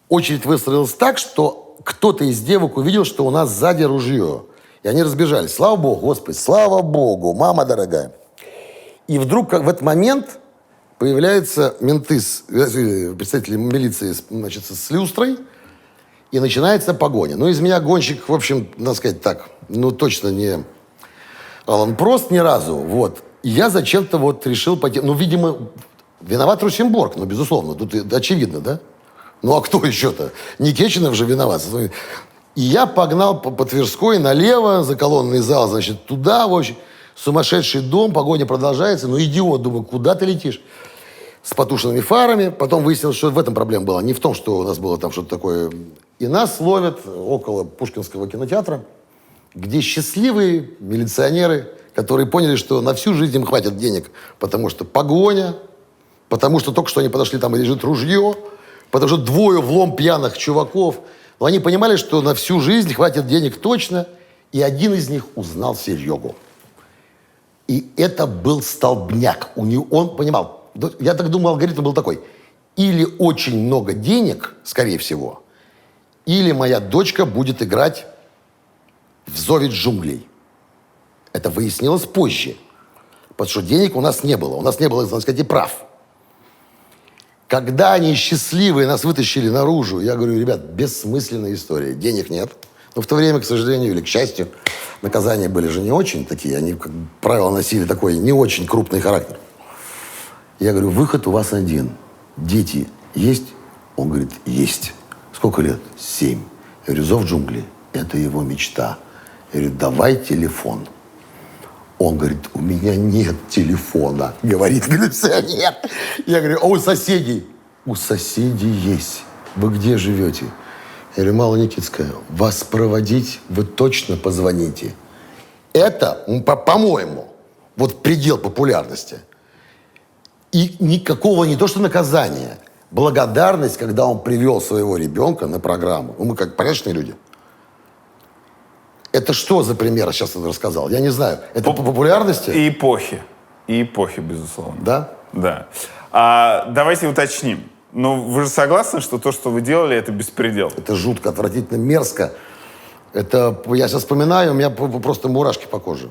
Очередь выстроилась так, что кто-то из девок увидел, что у нас сзади ружье. И они разбежались. Слава Богу, Господи, слава Богу, мама дорогая. И вдруг, как в этот момент, появляются менты, представители милиции, значит, с люстрой, и начинается погоня. Ну, из меня гонщик, в общем, надо сказать так, ну, точно не Алан Прост ни разу, вот. И я зачем-то вот решил пойти, ну, видимо, виноват Русенборг, ну, безусловно, тут очевидно, да? Ну, а кто еще-то? Не Кеченов же виноват. И я погнал по Тверской налево, за колонный зал, значит, туда, в общем, сумасшедший дом, погоня продолжается. Ну, идиот, думаю, куда ты летишь? С потушенными фарами. Потом выяснилось, что в этом проблема была. Не в том, что у нас было там что-то такое. И нас ловят около Пушкинского кинотеатра, где счастливые милиционеры, которые поняли, что на всю жизнь им хватит денег, потому что погоня, потому что только что они подошли, там и лежит ружье, потому что двое влом пьяных чуваков. Но они понимали, что на всю жизнь хватит денег точно, и один из них узнал Серегу. И это был столбняк. Он понимал, я так думаю, алгоритм был такой. Или очень много денег, скорее всего, или моя дочка будет играть в «Зове джунглей». Это выяснилось позже. Потому что денег у нас не было. У нас не было, так сказать, и прав. Когда они счастливые нас вытащили наружу, я говорю, ребят, бессмысленная история. Денег нет. Но в то время, к сожалению или к счастью, наказания были же не очень такие. Они, как правило, носили такой не очень крупный характер. Я говорю, выход у вас один. Дети есть? Он говорит, есть. Сколько лет? 7. Я говорю, «Зов джунглей» — это его мечта. Я говорю, давай телефон. Он говорит, у меня нет телефона, говорит милиционер. Я говорю, а у соседей? У соседей есть. Вы где живете? Я говорю, Малоникитская, вас проводить, вы точно позвоните. Это, по-моему, вот предел популярности. И никакого не то что наказания, благодарность, когда он привел своего ребенка на программу. Ну, мы как порядочные люди. Это что за пример, сейчас я рассказал? Я не знаю. Это по популярности? И эпохи. И эпохи, безусловно. Да? Да. Давайте уточним. Но вы же согласны, что то, что вы делали, это беспредел? Это жутко, отвратительно, мерзко. Это, я сейчас вспоминаю, у меня просто мурашки по коже.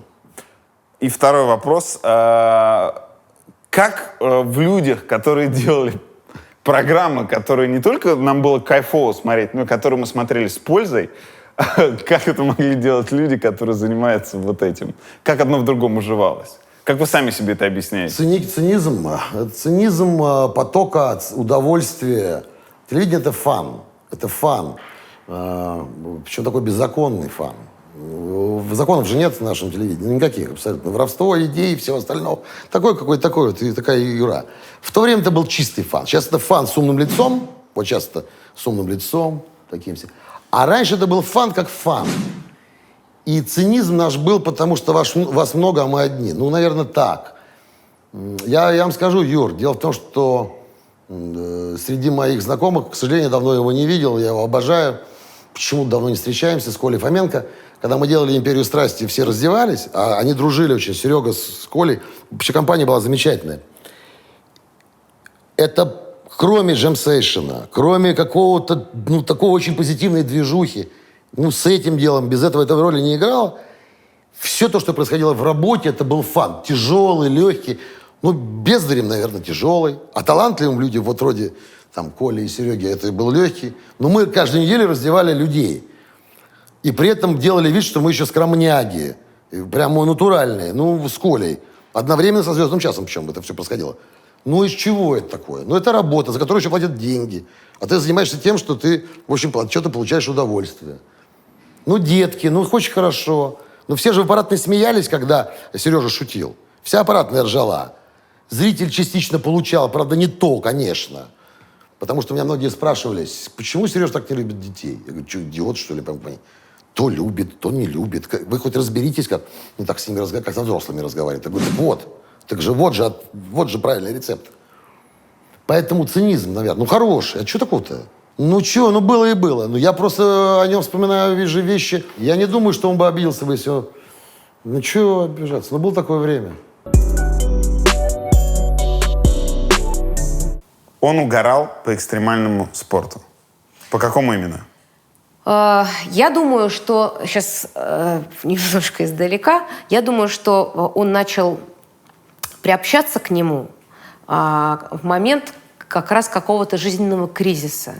И второй вопрос. Как в людях, которые делали программы, которые не только нам было кайфово смотреть, но и которые мы смотрели с пользой, как это могли делать люди, которые занимаются вот этим? Как одно в другом уживалось? Как вы сами себе это объясняете? Цинизм потока удовольствия. Телевидение — это фан. Это фан. Причем такой беззаконный фан. Законов же нет в нашем телевидении. Никаких абсолютно. Воровство, идей и всего остального. Такой какой-то такой вот, и такая игра. В то время это был чистый фан. Сейчас это фан с умным лицом. Вот сейчас это с умным лицом. Таким все. А раньше это был фан как фан. И цинизм наш был, потому что вас много, а мы одни. Ну, наверное, так. Я вам скажу, Юр, дело в том, что среди моих знакомых, к сожалению, давно его не видел, я его обожаю. Почему давно не встречаемся с Колей Фоменко. Когда мы делали «Империю страсти», все раздевались, а они дружили очень, Серега с Колей. Вообще компания была замечательная. Это кроме джемсейшена, кроме какого-то, ну, такого очень позитивной движухи, ну, с этим делом, без этого этой роли не играла. Все то, что происходило в работе, это был фан. Тяжелый, легкий. Ну, бездарем, наверное, тяжелый. А талантливым людям, вот вроде там Коли и Сереги, это был легкий. Но мы каждую неделю раздевали людей. И при этом делали вид, что мы еще скромняги. Прямо натуральные. Ну, с Колей. Одновременно со «Звездным часом», причем это все происходило. Ну, из чего это такое? Ну, это работа, за которую еще платят деньги. А ты занимаешься тем, что ты, в общем, от чего-то получаешь удовольствие. Ну, детки, ну, очень хорошо. Но все же в аппаратной смеялись, когда Сережа шутил. Вся аппаратная ржала. Зритель частично получал, правда, не то, конечно. Потому что меня многие спрашивали, почему Сережа так не любит детей? Я говорю, что, идиот, что ли? То любит, то не любит. Вы хоть разберитесь, как не так с ними разговаривать, как со взрослыми разговаривать. Я говорю, вот же правильный рецепт. Поэтому цинизм, наверное, ну хороший. А что такого-то? Ну что, ну было и было. Ну я просто о нем вспоминаю, вижу вещи. Я не думаю, что он бы обиделся бы, если... Ну что обижаться? Ну было такое время. Он угорал по экстремальному спорту. По какому именно? Я думаю, что... Сейчас немножко издалека. Я думаю, что он начал приобщаться к нему в момент как раз какого-то жизненного кризиса.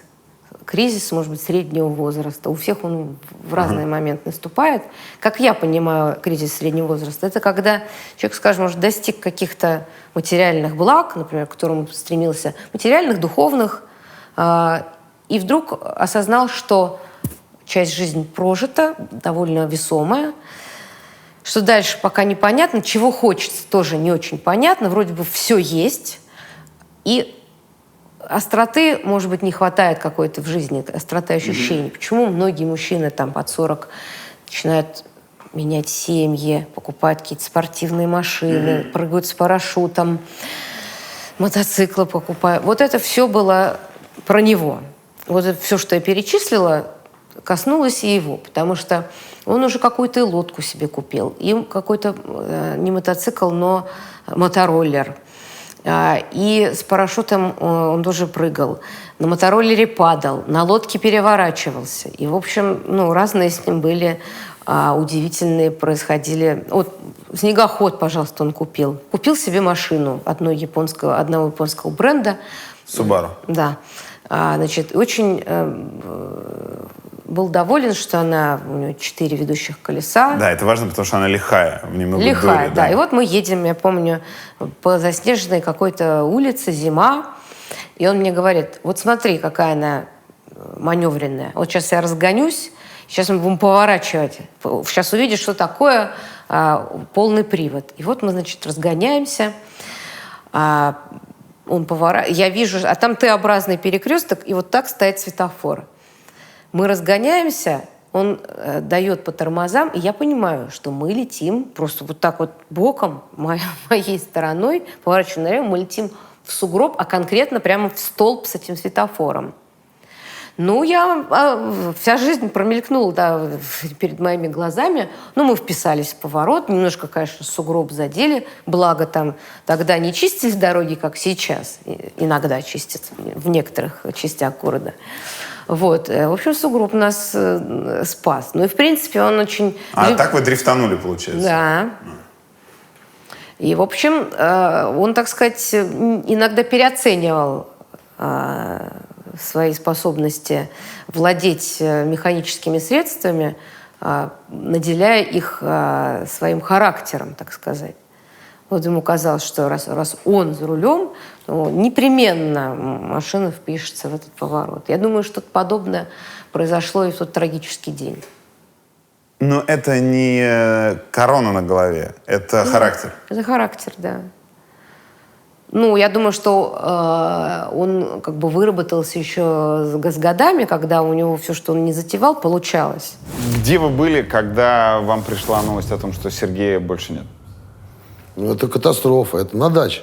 Кризис, может быть, среднего возраста. У всех он в разный момент наступает. Как я понимаю кризис среднего возраста, это когда человек, скажем, может, достиг каких-то материальных благ, например, к которым стремился, материальных, духовных, и вдруг осознал, что часть жизни прожита, довольно весомая, что дальше пока непонятно, чего хочется, тоже не очень понятно, вроде бы все есть, и остроты, может быть, не хватает какой-то в жизни, остроты ощущений. Почему многие мужчины там под 40 начинают менять семьи, покупать какие-то спортивные машины, прыгают с парашютом, мотоциклы покупают. Вот это все было про него. Вот это все, что я перечислила, коснулось и его, потому что он уже какую-то лодку себе купил, и какой-то не мотоцикл, но мотороллер. И с парашютом он тоже прыгал. На мотороллере падал, на лодке переворачивался. И, в общем, ну, разные с ним были удивительные, происходили. Вот снегоход, пожалуйста, он купил. Купил себе машину одного японского бренда. Subaru. Да. Значит, очень был доволен, что у нее 4 ведущих колеса. Да, это важно, потому что она лихая. Немного Лихая, дури, да. И вот мы едем, я помню, по заснеженной какой-то улице, зима. И он мне говорит, вот смотри, какая она маневренная. Вот сейчас я разгонюсь, сейчас мы будем поворачивать. Сейчас увидишь, что такое полный привод. И вот мы, значит, разгоняемся. Он поворачивает. Я вижу, а там Т-образный перекресток, и вот так стоит светофор. Мы разгоняемся, он дает по тормозам, и я понимаю, что мы летим просто вот так вот боком, моей стороной, поворачиваем налево, мы летим в сугроб, а конкретно прямо в столб с этим светофором. Ну, вся жизнь промелькнула, да, перед моими глазами. Ну, мы вписались в поворот, немножко, конечно, сугроб задели. Благо, там тогда не чистили дороги, как сейчас. Иногда чистят в некоторых частях города. Вот. В общем, сугроб нас спас. Ну и, в принципе, он очень... Так вы дрифтанули, получается? Да. И, в общем, он, так сказать, иногда переоценивал свои способности владеть механическими средствами, наделяя их своим характером, так сказать. Вот ему казалось, что раз он за рулем, то непременно машина впишется в этот поворот. Я думаю, что-то подобное произошло и в тот трагический день. Но это не корона на голове, это характер. Это характер, да. Ну, я думаю, что он как бы выработался еще с годами, когда у него все, что он не затевал, получалось. Где вы были, когда вам пришла новость о том, что Сергея больше нет? Ну, это катастрофа. Это на даче.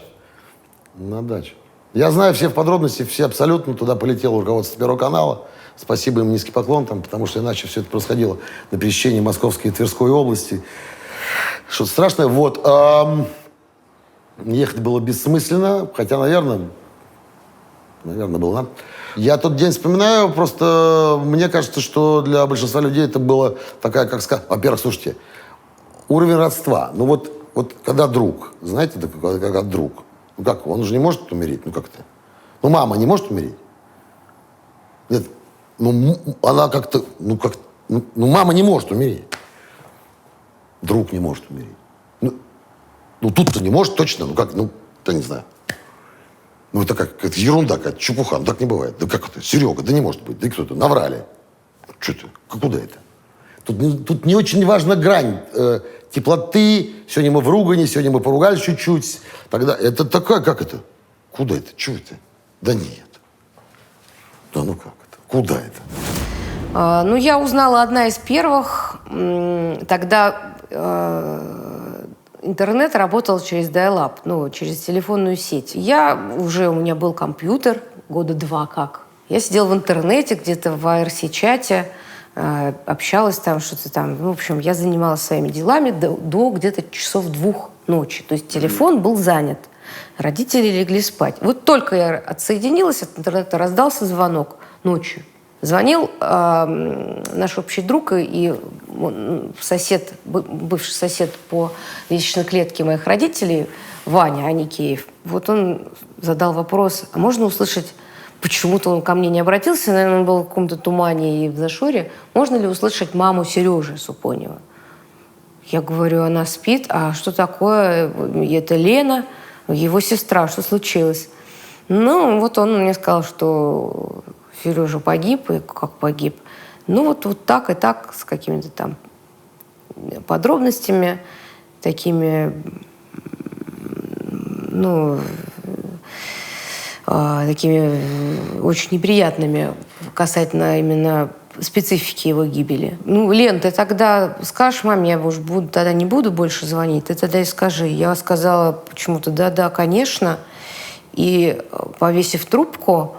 На даче. Я знаю все подробности, все абсолютно. Туда полетело руководство Первого канала. Спасибо им, низкий поклон там, потому что иначе все это происходило на пересечении Московской и Тверской области. Что-то страшное. Вот. Ехать было бессмысленно, хотя, наверное, было. Я тот день вспоминаю, просто мне кажется, что для большинства людей это было такая, как сказать... Во-первых, слушайте, уровень родства. Ну вот когда друг, знаете, когда друг. Ну как, он же не может умереть, ну как-то. Ну мама не может умереть? Нет, ну она как-то, ну мама не может умереть. Друг не может умереть. Ну, тут-то не может точно, я не знаю. Ну, это это ерунда, какая-то чепуха, так не бывает. Да как это? Серега, да не может быть. Да кто это? Наврали. Что это? Куда это? Тут не очень важна грань теплоты. Сегодня мы в ругани, сегодня мы поругались чуть-чуть. Тогда это такая, как это? Куда это? Чего это? Да нет. Да ну как это? Куда это? Я узнала одна из первых. Тогда интернет работал через dial-up, через телефонную сеть. У меня был компьютер, года 2 как. Я сидела в интернете, где-то в IRC-чате, общалась там, что-то там. В общем, я занималась своими делами до где-то часов 2 ночи. То есть телефон был занят. Родители легли спать. Вот только я отсоединилась от интернета, раздался звонок ночью. Звонил наш общий друг и сосед, бывший сосед по лестничной клетке моих родителей, Ваня Аникеев. Вот он задал вопрос, а можно услышать, почему-то он ко мне не обратился, наверное, он был в каком-то тумане и в зашоре, можно ли услышать маму Сережи Супонева? Я говорю, она спит, а что такое? Это Лена, его сестра, что случилось? Вот он мне сказал, что Сережа погиб, и как погиб. Вот так и так, с какими-то там подробностями, такими, такими очень неприятными касательно именно специфики его гибели. Лен, ты тогда скажешь маме, я уж тогда не буду больше звонить, ты тогда и скажи. Я сказала почему-то, да, конечно. И, повесив трубку,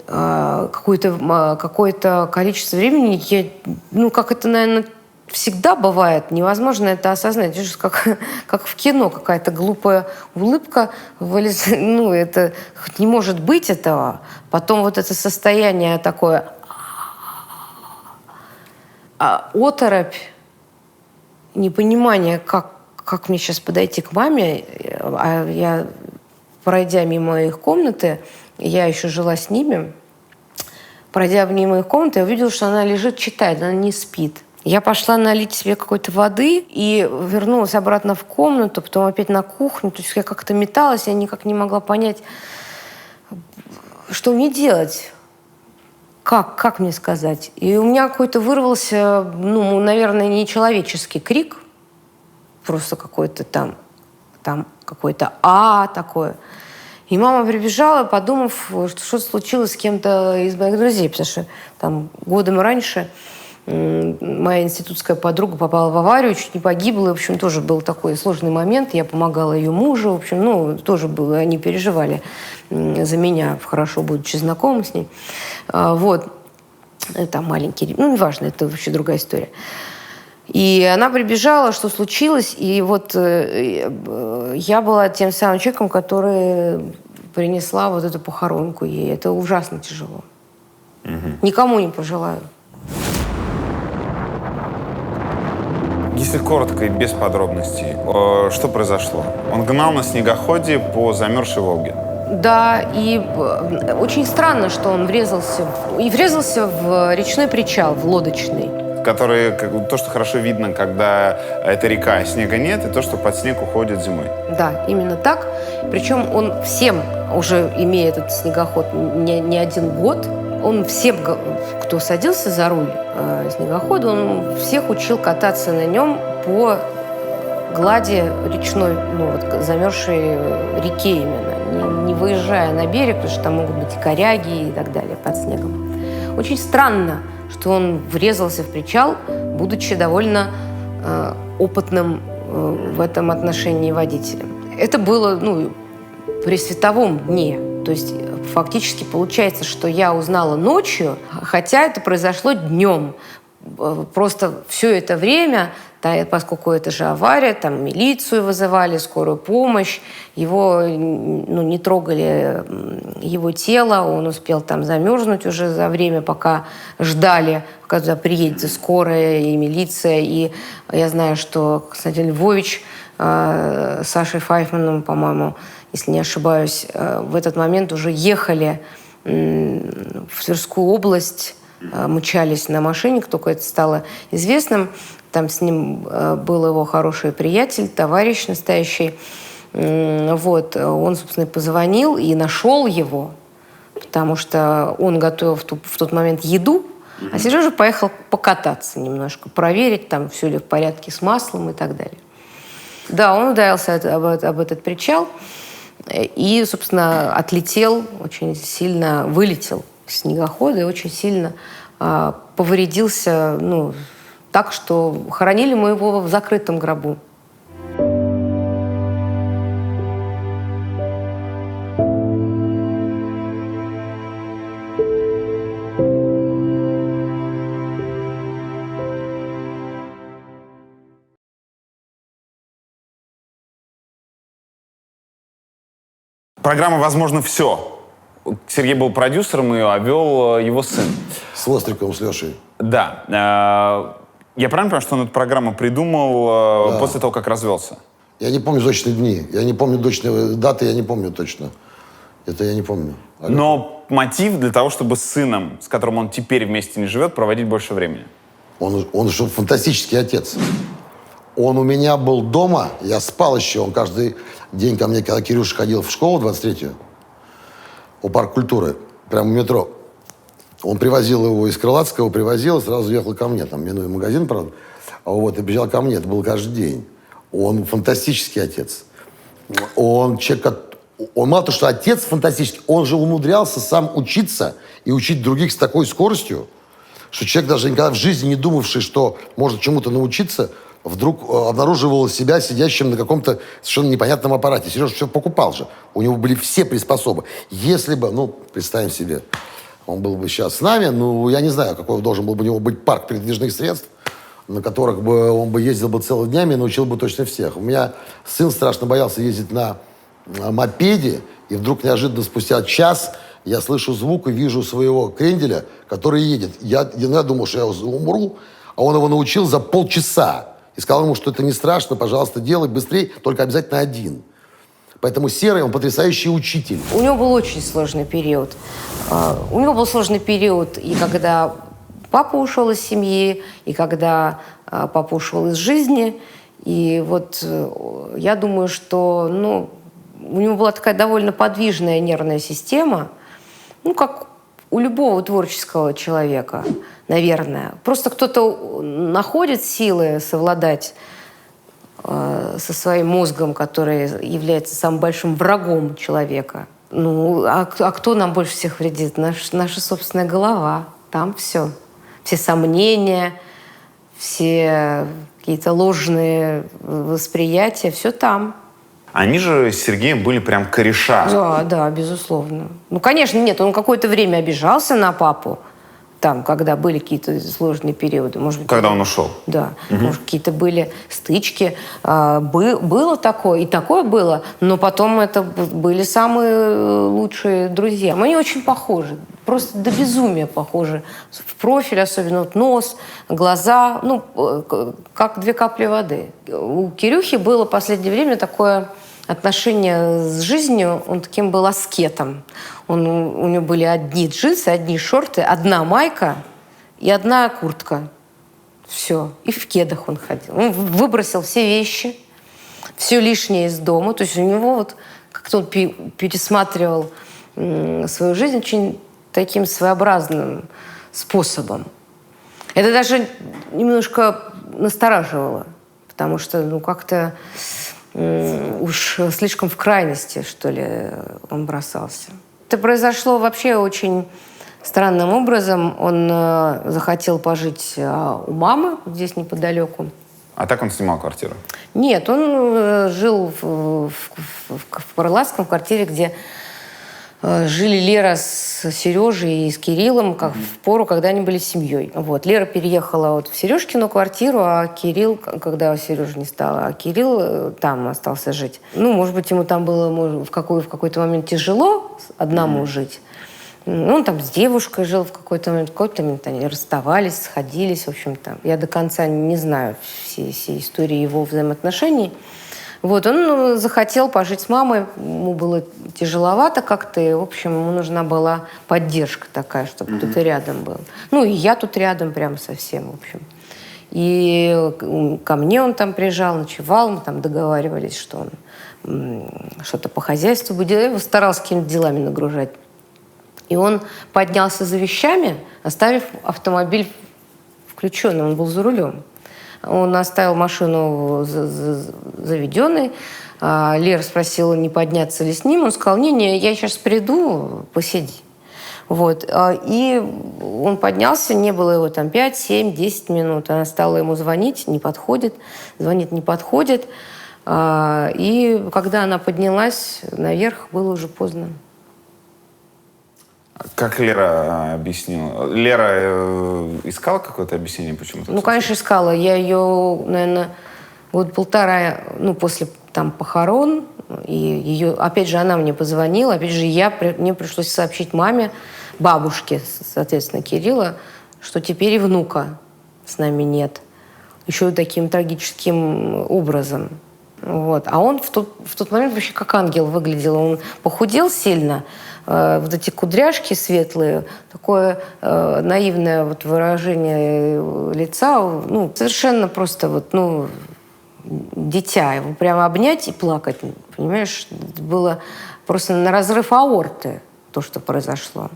какое-то количество времени, как это, наверное, всегда бывает, невозможно это осознать. Это же как в кино, какая-то глупая улыбка вылезает. Это не может быть этого. Потом вот это состояние такое, оторопь, непонимание, как мне сейчас подойти к маме. А я, пройдя мимо их комнаты, я еще жила с ними, пройдя мимо их комнаты, я увидела, что она лежит, читает, она не спит. Я пошла налить себе какой-то воды и вернулась обратно в комнату, потом опять на кухню. То есть я как-то металась, я никак не могла понять, что мне делать. Как мне сказать? И у меня какой-то вырвался, наверное, нечеловеческий крик. Просто какой-то там какой-то такое. И мама прибежала, подумав, что что-то случилось с кем-то из моих друзей. Потому что там годом раньше моя институтская подруга попала в аварию, чуть не погибла. В общем, тоже был такой сложный момент. Я помогала ее мужу. В общем, тоже было, они переживали за меня, хорошо будучи знакомым с ней. Там маленький, неважно, это вообще другая история. И она прибежала, что случилось, и я была тем самым человеком, который принесла вот эту похоронку ей. Это ужасно тяжело. Никому не пожелаю. Если коротко и без подробностей, что произошло? Он гнал на снегоходе по замерзшей Волге. Да, и очень странно, что он врезался в речной причал, в лодочный. Который, то, что хорошо видно, когда это река, а снега нет, и то, что под снег уходит зимой. Да, именно так. Причем он всем, уже имея этот снегоход не один год, он всем, кто садился за руль снегохода, он всех учил кататься на нем по глади речной, замерзшей реке именно, не выезжая на берег, потому что там могут быть и коряги и так далее под снегом. Очень странно, что он врезался в причал, будучи довольно опытным в этом отношении водителем. Это было, при световом дне. То есть фактически получается, что я узнала ночью, хотя это произошло днем. Просто все это время, поскольку это же авария, там милицию вызывали, скорую помощь, его не трогали его тело, он успел там замерзнуть уже за время, пока ждали, пока туда приедет скорая и милиция. И я знаю, что Константин Львович с Сашей Файфманом, по-моему, если не ошибаюсь, в этот момент уже ехали в Тверскую область, мчались на машине, только это стало известным. Там с ним был его хороший приятель, товарищ настоящий. Вот. Он, собственно, позвонил и нашел его, потому что он готовил в тот момент еду, а Сережа поехал покататься немножко, проверить, там, все ли в порядке с маслом и так далее. Да, он ударился об этот причал и, собственно, отлетел очень сильно, вылетел с снегохода и очень сильно повредился, ну, так что хоронили мы его в закрытом гробу. Программа «Возможно, все». Сергей был продюсером ее, а вел его сын. С Востриковым, с Лешей. Да. Я правильно понимаю, что он эту программу придумал после того, как развелся? Я не помню точные дни, я не помню точные даты, я не помню точно. Это я не помню. Но мотив для того, чтобы с сыном, с которым он теперь вместе не живет, проводить больше времени. Он же фантастический отец. Он у меня был дома, я спал еще, он каждый день ко мне, когда Кирюша ходил в школу 23-ю, у Парк культуры, прямо в метро. Он привозил его из Крылатского, привозил и сразу ехал ко мне, там, минуя магазин, правда. Вот, и приезжал ко мне, это был каждый день. Он фантастический отец. Он человек, он мало того, что отец фантастический, он же умудрялся сам учиться и учить других с такой скоростью, что человек, даже никогда в жизни не думавший, что может чему-то научиться, вдруг обнаруживал себя сидящим на каком-то совершенно непонятном аппарате. Сережа все покупал же. У него были все приспособы. Если бы, ну, представим себе, он был бы сейчас с нами, ну, я не знаю, какой должен был бы у него быть парк передвижных средств, на которых бы он бы ездил бы целыми днями и научил бы точно всех. У меня сын страшно боялся ездить на мопеде, и вдруг неожиданно спустя час я слышу звук и вижу своего кренделя, который едет. Я думал, что я умру, а он его научил за полчаса. И сказал ему, что это не страшно, пожалуйста, делай быстрее, только обязательно один. Поэтому Серый, он потрясающий учитель. У него был очень сложный период. У него был сложный период, и когда папа ушел из семьи, и когда папа ушел из жизни. И вот я думаю, что, ну, у него была такая довольно подвижная нервная система, ну, как у любого творческого человека, наверное. Просто кто-то находит силы совладать со своим мозгом, который является самым большим врагом человека. Ну, а кто нам больше всех вредит? Наша собственная голова. Там все. Все сомнения, все какие-то ложные восприятия, все там. Они же с Сергеем были прям кореша. Да, да, безусловно. Ну, конечно, нет, он какое-то время обижался на папу, там, когда были какие-то сложные периоды. Может быть, Когда он ушел? Да. Может, какие-то были стычки. Было такое, и такое было, но потом это были самые лучшие друзья. Мы не очень похожи, просто до безумия похожи. В профиль, особенно вот нос, глаза, ну, как две капли воды. У Кирюхи было в последнее время такое отношение с жизнью, он таким был аскетом. У него были одни джинсы, одни шорты, одна майка и одна куртка. Все. И в кедах он ходил. Он выбросил все вещи, все лишнее из дома. То есть у него вот как-то он пересматривал свою жизнь очень таким своеобразным способом. Это даже немножко настораживало, потому что, ну, как-то уж слишком в крайности, что ли, он бросался. Это произошло вообще очень странным образом. Он захотел пожить у мамы здесь неподалеку. А так он снимал квартиру? Нет, он жил в Крылатском, в квартире, где жили Лера с Сережей и с Кириллом, как в пору, когда они были семьей. Вот. Лера переехала вот в Сережкину квартиру, а Кирилл, когда Сережи не стало, а Кирилл там остался жить. Ну, может быть, ему там было в какой-то момент тяжело одному жить. Ну, он там с девушкой жил в какой-то момент они расставались, сходились, в общем-то. Я до конца не знаю все истории его взаимоотношений. Вот, он захотел пожить с мамой, ему было тяжеловато как-то, и, в общем, ему нужна была поддержка такая, чтобы кто-то рядом был. Ну, и я тут рядом прям совсем, в общем. И ко мне он там приезжал, ночевал, мы там договаривались, что он что-то по хозяйству будет делать. Я его старался какими-то делами нагружать. И он поднялся за вещами, оставив автомобиль включенным, он был за рулем. Он оставил машину заведенной. Лера спросила, не подняться ли с ним. Он сказал, не-не, я сейчас приду, посиди. Вот. И он поднялся, не было его там 5, 7, 10 минут. Она стала ему звонить, не подходит. Звонит, не подходит. И когда она поднялась наверх, было уже поздно. Как Лера объяснила? Лера искала какое-то объяснение, почему? Ну, конечно, искала. Я ее, наверное, год-полтора, после там похорон, и ее, опять же, она мне позвонила, опять же, мне пришлось сообщить маме, бабушке, соответственно, Кирилла, что теперь и внука с нами нет. Еще таким трагическим образом. Вот. А он в тот момент вообще как ангел выглядел. Он похудел сильно, вот эти кудряшки светлые, такое наивное выражение лица, совершенно просто дитя. Его прямо обнять и плакать, понимаешь? Было просто на разрыв аорты то, что произошло.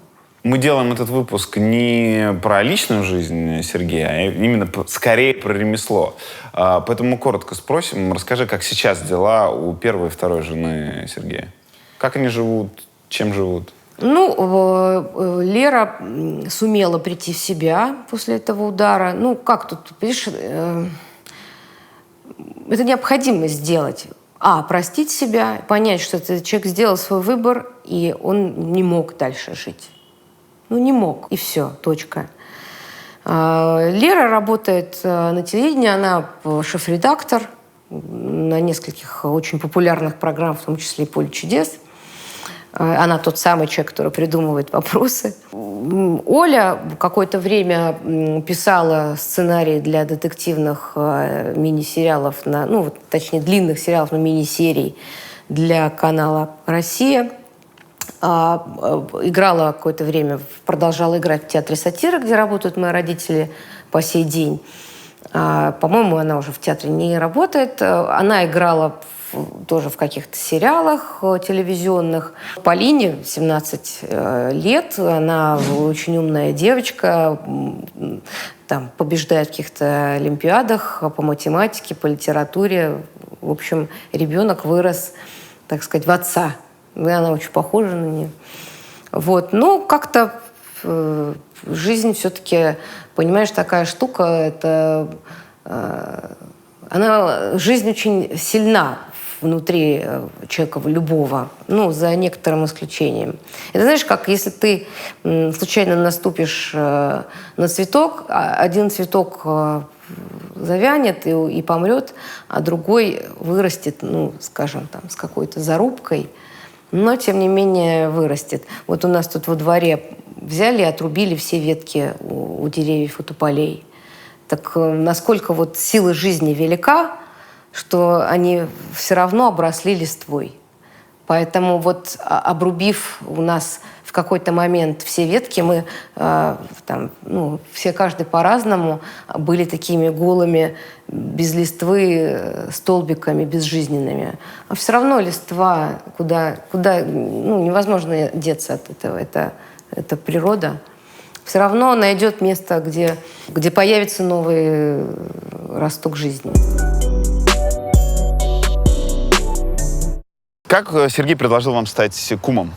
Мы делаем этот выпуск не про личную жизнь Сергея, а именно скорее про ремесло. Поэтому мы коротко спросим, расскажи, как сейчас дела у первой и второй жены Сергея? Как они живут, чем живут? Лера сумела прийти в себя после этого удара. Как тут, видишь, это необходимо сделать. Простить себя, понять, что этот человек сделал свой выбор, и он не мог дальше жить. Не мог, и все, точка. Лера работает на телевидении, она шеф-редактор на нескольких очень популярных программах, в том числе и «Поле чудес». Она тот самый человек, который придумывает вопросы. Оля какое-то время писала сценарии для детективных мини-сериалов, точнее, длинных сериалов, но мини-серий для канала «Россия». Играла какое-то время, продолжала играть в театре «Сатира», где работают мои родители по сей день. По-моему, она уже в театре не работает. Она играла тоже в каких-то сериалах телевизионных. Полине 17 лет, она очень умная девочка, там побеждает в каких-то олимпиадах по математике, по литературе. В общем, ребенок вырос, так сказать, в отца. И она очень похожа на нее. Как-то жизнь все-таки, понимаешь, такая штука, жизнь очень сильна внутри человека любого, за некоторым исключением. Это знаешь, как если ты случайно наступишь на цветок, один цветок завянет и помрет, а другой вырастет, скажем, с какой-то зарубкой, но, тем не менее, вырастет. У нас тут во дворе взяли и отрубили все ветки у деревьев, у тополей. Так насколько сила жизни велика, что они все равно обросли листвой. Поэтому обрубив у нас в какой-то момент все ветки, мы все, каждый по-разному, были такими голыми, без листвы, столбиками безжизненными. А все равно листва, куда невозможно деться от этого. Это природа. Все равно найдет место, где появится новый росток жизни. Как Сергей предложил вам стать кумом?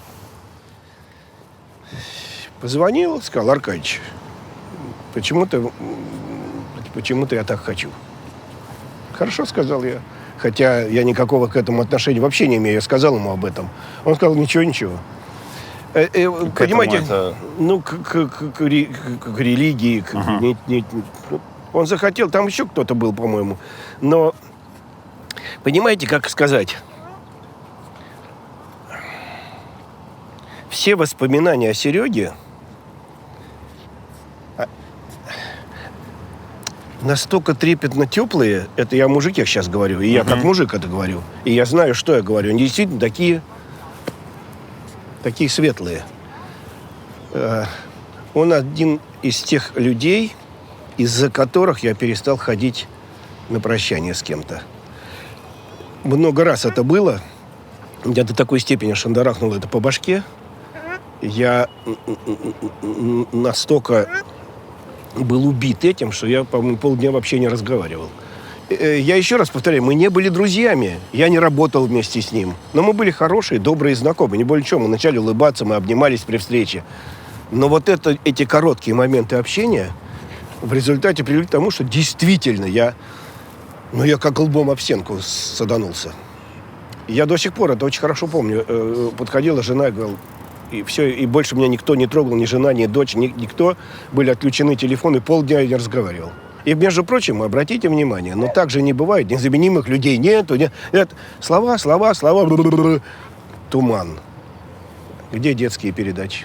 Позвонил, сказал: Аркадьевич, почему-то я так хочу. Хорошо, сказал я. Хотя я никакого к этому отношения вообще не имею. Я сказал ему об этом. Он сказал: ничего. Понимаете, к религии, он захотел, там еще кто-то был, по-моему. Но, понимаете, как сказать, все воспоминания о Сереге настолько трепетно теплые, это я о мужиках сейчас говорю, и я как мужик это говорю, и я знаю, что я говорю, они действительно такие светлые. Он один из тех людей, из-за которых я перестал ходить на прощание с кем-то. Много раз это было. Я до такой степени шандарахнул это по башке. Я настолько был убит этим, что я, по-моему, полдня вообще не разговаривал. Я еще раз повторяю, мы не были друзьями. Я не работал вместе с ним. Но мы были хорошие, добрые знакомые. Не более чем. Мы начали улыбаться, мы обнимались при встрече. Но вот эти короткие моменты общения в результате привели к тому, что действительно я как лбом об стенку саданулся. Я до сих пор это очень хорошо помню. Подходила жена и говорила, и все, и больше меня никто не трогал, ни жена, ни дочь, никто. Были отключены телефоны, полдня я не разговаривал. И, между прочим, обратите внимание, но так же не бывает, незаменимых людей нету. Это слова, туман. Где детские передачи?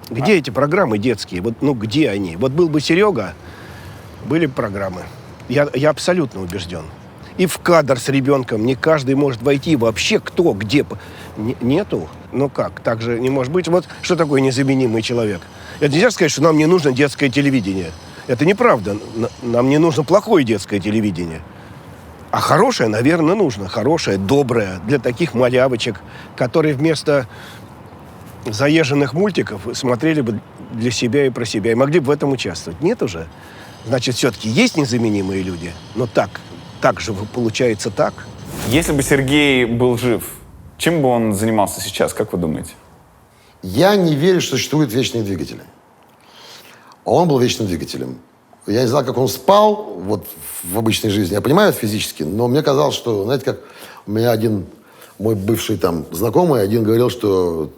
Где эти программы детские? Вот, где они? Вот был бы Серега, были бы программы. Я абсолютно убежден. И в кадр с ребенком не каждый может войти. Вообще кто, где? Нету. Ну как? Так же не может быть. Вот что такое незаменимый человек? Это нельзя сказать, что нам не нужно детское телевидение. Это неправда. Нам не нужно плохое детское телевидение. А хорошее, наверное, нужно. Хорошее, доброе. Для таких малявочек, которые вместо заезженных мультиков смотрели бы для себя и про себя. И могли бы в этом участвовать. Нет уже. Значит, все-таки есть незаменимые люди. Но так же получается так. Если бы Сергей был жив, чем бы он занимался сейчас, как вы думаете? Я не верю, что существуют вечные двигатели. Он был вечным двигателем. Я не знал, как он спал вот в обычной жизни. Я понимаю это физически, но мне казалось, что, знаете, как у меня один мой бывший там знакомый один говорил, что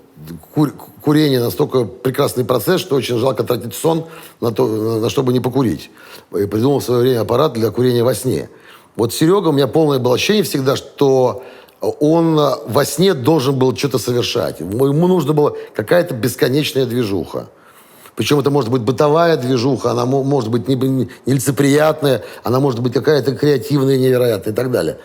курение настолько прекрасный процесс, что очень жалко тратить сон на чтобы не покурить. И придумал в свое время аппарат для курения во сне. Вот Серега, у меня полное было ощущение всегда, что он во сне должен был что-то совершать. Ему нужна была какая-то бесконечная движуха. Причем это может быть бытовая движуха, она может быть нелицеприятная, она может быть какая-то креативная, невероятная и так далее.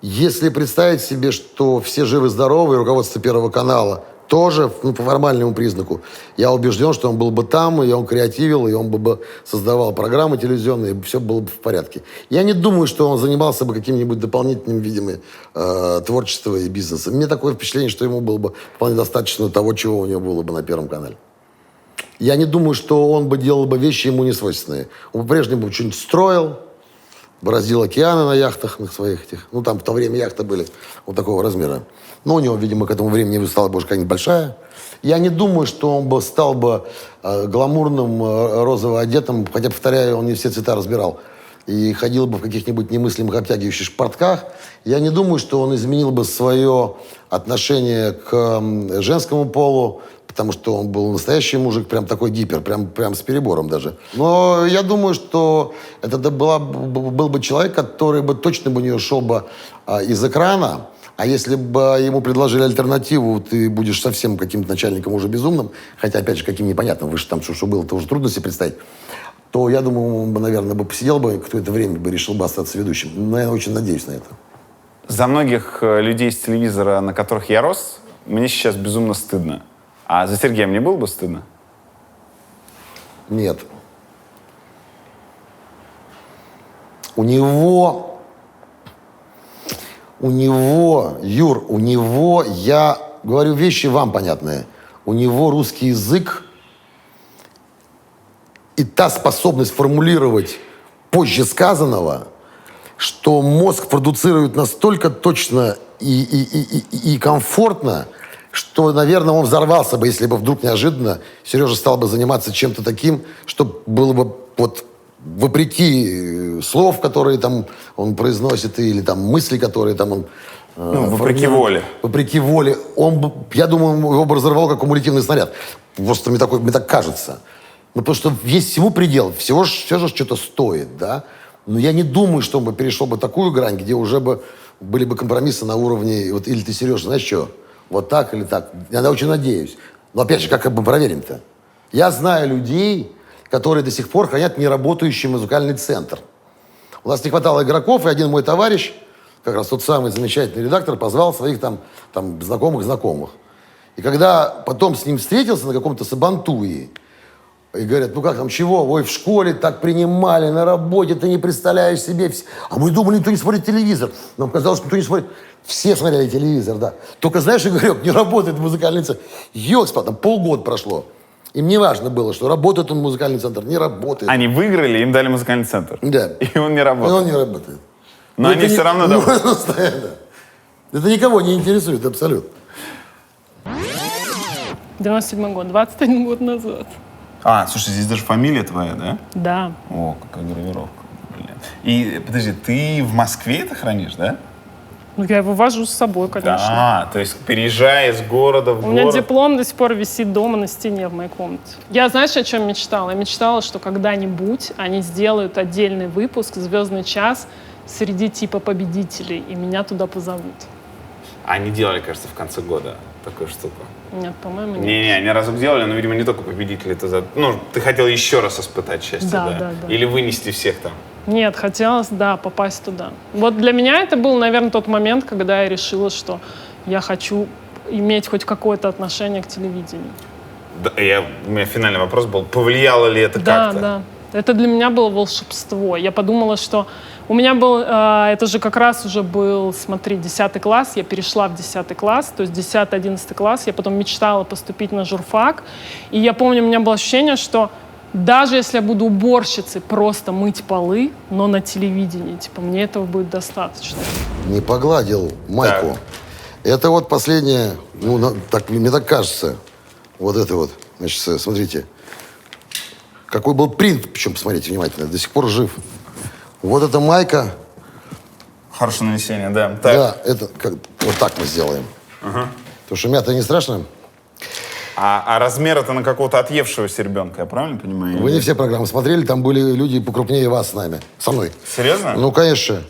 Если представить себе, что все живы-здоровы, и руководство Первого канала тоже, по формальному признаку, я убежден, что он был бы там, и он креативил, и он бы создавал программы телевизионные, и все было бы в порядке. Я не думаю, что он занимался бы какими-нибудь дополнительными видами творчества и бизнеса. Мне такое впечатление, что ему было бы вполне достаточно того, чего у него было бы на Первом канале. Я не думаю, что он бы делал бы вещи ему несвойственные. Он по-прежнему что-нибудь строил, бороздил океаны на яхтах на своих этих. Ну, там в то время яхты были вот такого размера. Но у него, видимо, к этому времени стала бы уже какая-нибудь большая. Я не думаю, что он бы стал бы гламурным, розово одетым, хотя, повторяю, он не все цвета разбирал, и ходил бы в каких-нибудь немыслимых обтягивающих шпортках. Я не думаю, что он изменил бы свое отношение к женскому полу, потому что он был настоящий мужик, прям такой гипер, прям с перебором даже. Но я думаю, что это был бы человек, который бы точно бы не ушел бы из экрана. А если бы ему предложили альтернативу, ты будешь совсем каким-то начальником уже безумным, хотя, опять же, каким непонятным, выше там что было, это уже трудно себе представить, то, я думаю, он бы, наверное, посидел бы, какое-то время бы решил бы остаться ведущим. Но я очень надеюсь на это. За многих людей с телевизора, на которых я рос, мне сейчас безумно стыдно. А за Сергея мне было бы стыдно? Нет. У него, Юр, я говорю вещи вам понятные, у него русский язык и та способность формулировать позже сказанного, что мозг продуцирует настолько точно и комфортно, что, наверное, он взорвался бы, если бы вдруг неожиданно Сережа стал бы заниматься чем-то таким, что было бы вот вопреки слов, которые там он произносит, или там мысли, которые там он... вопреки воле. Вопреки воле. Я думаю, его бы разорвал как кумулятивный снаряд. Просто мне так кажется. Ну, потому что есть всему предел. Все же что-то стоит, да? Но я не думаю, что он бы перешел бы такую грань, где уже бы были бы компромиссы на уровне... Вот, или ты, Сережа, знаешь что? Вот так или так. Я очень надеюсь. Но опять же, как мы проверим-то? Я знаю людей, которые до сих пор хранят неработающий музыкальный центр. У нас не хватало игроков, и один мой товарищ, как раз тот самый замечательный редактор, позвал своих там знакомых. И когда потом с ним встретился на каком-то сабантуе, И говорят, ну как там, чего? Ой, в школе так принимали, на работе ты не представляешь себе. А мы думали, никто не смотрит телевизор. Нам казалось, что никто не смотрит. Все смотрели телевизор, да. Только, знаешь, Игорек, не работает музыкальный центр. Ёкспа, там полгода прошло. Им не важно было, что работает он музыкальный центр, не работает. Они выиграли, им дали музыкальный центр. Да. И он не И работает. он не работает. Но они все равно довольны. Это никого не интересует абсолютно. 97 год, 21 год назад. А, слушай, здесь даже фамилия твоя, да? Да. О, какая гравировка. Блин. И, подожди, ты в Москве это хранишь, да? Ну, я его вожу с собой, конечно. Да, то есть переезжая из города в У меня город. диплом до сих пор висит дома на стене в моей комнате. Я, знаешь, о чем мечтала? Я мечтала, что когда-нибудь они сделают отдельный выпуск «Звездный час» среди типа победителей, и меня туда позовут. Они делали, кажется, в конце года такую штуку. Нет, по-моему, нет. Не-не, они разок делали, но, видимо, не только победители. Ну, ты хотел еще раз испытать счастье, Да, да? да. Или вынести всех там. Нет, хотелось, да, попасть туда. Вот для меня это был, наверное, тот момент, когда я решила, что я хочу иметь хоть какое-то отношение к телевидению. Да, у меня финальный вопрос был, повлияло ли это Да, как-то? да. Это для меня было волшебство. Я подумала, что у меня был, это же как раз уже был, смотри, 10 класс, я перешла в 10 класс, то есть 10-11 класс, я потом мечтала поступить на журфак, и я помню, у меня было ощущение, что даже если я буду уборщицей, просто мыть полы, но на телевидении, типа, мне этого будет достаточно. Не погладил майку. Так. Это вот последнее, ну, так, мне так кажется, вот это вот, значит, смотрите. Какой был принт, причем, посмотрите внимательно, до сих пор жив. Вот эта майка. Хорошее нанесение, да. Так. Да, это вот так мы сделаем. Потому что мята не страшно. А размер это на какого-то отъевшегося ребенка, я правильно понимаю? Вы не все программы смотрели, там были люди покрупнее вас с нами, со мной. Серьезно? Ну, конечно.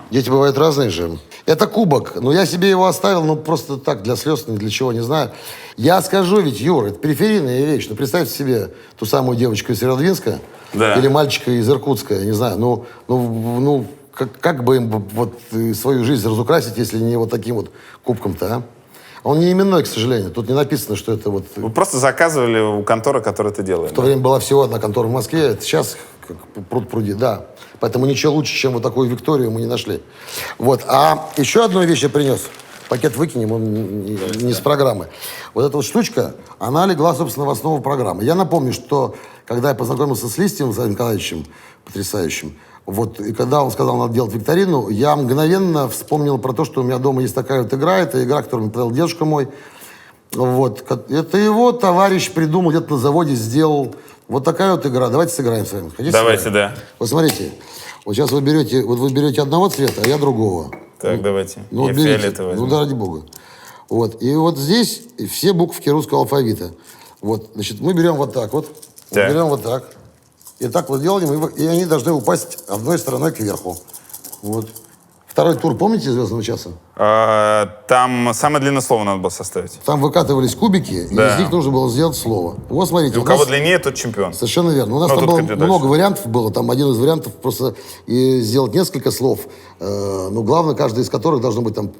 Дети бывают разные же. Это кубок. Но я себе его оставил, ну, просто так, для слез, ни для чего, не знаю. Я скажу ведь, Юра, это периферийная вещь. Ну, представьте себе ту самую девочку из Северодвинска, да, или мальчика из Иркутска, я не знаю. Как бы им вот свою жизнь разукрасить, если не вот таким вот кубком-то, а? Он не именной, к сожалению. Тут не написано, что это вот... Вы просто заказывали у конторы, которая это делает? В то время была всего одна контора в Москве, это сейчас как пруд-пруди, да. Поэтому ничего лучше, чем вот такую Викторию мы не нашли. Вот. А еще одну вещь я принес. Пакет выкинем, он не с программы. Вот эта вот штучка, она легла, собственно, в основу программы. Я напомню, что когда я познакомился с Листьевым, с Владимиром Николаевичем, потрясающим, вот, и когда он сказал, надо делать викторину, я мгновенно вспомнил про то, что у меня дома есть такая вот игра, это игра, которую мне подарил дедушка мой. Вот. Это его товарищ придумал, где-то на заводе сделал. Вот такая вот игра. Давайте сыграем с вами. Хотите Давайте, сыграем? да. Вот смотрите. Вот сейчас вы берете одного цвета, а я другого. Так, давайте. Ну, Я вот берите. фиолетовый возьму. Ну, да, ради бога. Вот. И вот здесь все буковки русского алфавита. Вот. Значит, мы берем вот так вот. Так. Берем вот так. И так вот делаем, и они должны упасть одной стороной кверху. Вот. Второй тур, помните «Звездного часа»? Там самое длинное слово надо было составить. Там выкатывались кубики, Да. и из них нужно было сделать слово. Вот смотрите. И у у кого нас- длиннее, тот чемпион. Совершенно верно. У нас Ну, там тут было кандидат. много вариантов было. Там один из вариантов просто сделать несколько слов. Но главное, каждый из которых должно быть там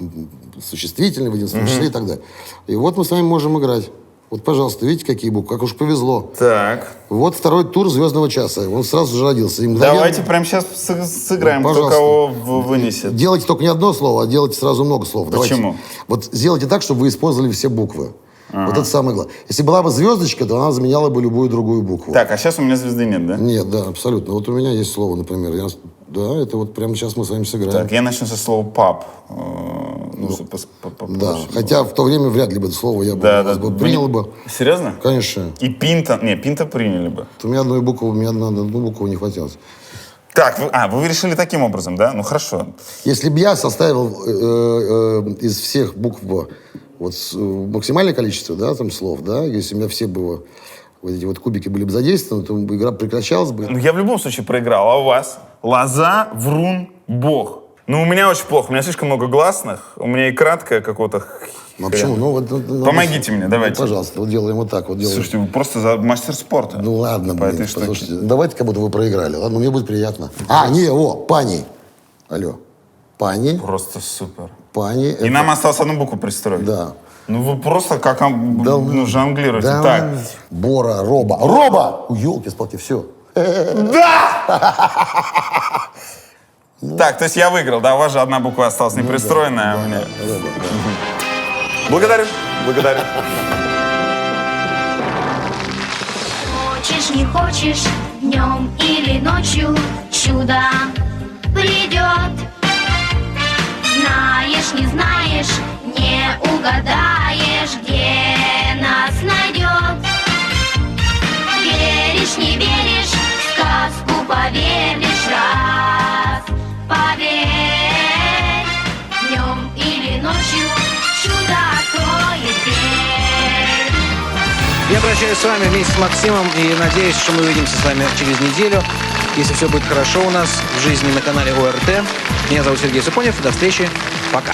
существительный, в единственном числе и так далее. И вот мы с вами можем играть. Вот, пожалуйста, видите, какие буквы? Как уж повезло. Так. Вот второй тур «Звездного часа». Он сразу же родился. И мгновенно- Давайте прямо сейчас сыграем, кто Пожалуйста. кого вынесет. Делайте только не одно слово, а делайте сразу много слов. Почему? Давайте. Вот сделайте так, чтобы вы использовали все буквы. Вот это самое главное. Если была бы звездочка, то она заменяла бы любую другую букву. Так, а сейчас у меня звезды нет, да? Нет, да, абсолютно. Вот у меня есть слово, например. Да, это вот прямо сейчас мы с вами сыграем. Так, я начну со слова «пап». Да, хотя в то время вряд ли бы это слово я бы, Да, у вас да. бы принял бы. Серьезно? Конечно. И Пинта? Не, Пинта приняли бы. У меня одну букву не хватилось. Так, вы решили таким образом, да? Ну, хорошо. Если бы я составил из всех букв вот максимальное количество, да, там слов, да, если у меня все было, вот эти вот кубики были бы задействованы, то игра прекращалась бы. Ну, я в любом случае проиграл. А у вас? Лоза, врун, бог. Ну, у меня очень плохо. У меня слишком много гласных. У меня и краткое какого-то... Ну, а почему? Помогите мне, давайте. Пожалуйста, вот делаем вот так. Вот делаем. Слушайте, вы просто мастер спорта. Ну ладно, по блин, этой штуке. послушайте, давайте, как будто вы проиграли. Ладно, мне будет приятно. Пани. Алло. Пани. Просто супер. Пани. И нам осталось одну букву пристроить. Да. Ну вы просто как жонглируете. Да, Так. Бора, Роба. Роба! Елки-спалки, все. Так, то есть я выиграл, да? У вас же одна буква осталась непристроенная, а у меня... Благодарю, благодарю. Хочешь, не хочешь, днем или ночью чудо придет. Знаешь, не знаешь, не угадаешь, где нас найдет. Веришь, не веришь, в сказку поверь лишь раз. Поверь, днем или ночью чудо откроет дверь. Я прощаюсь с вами вместе с Максимом и надеюсь, что мы увидимся с вами через неделю. Если все будет хорошо у нас в жизни на канале ОРТ. Меня зовут Сергей Супонев. До встречи. Пока.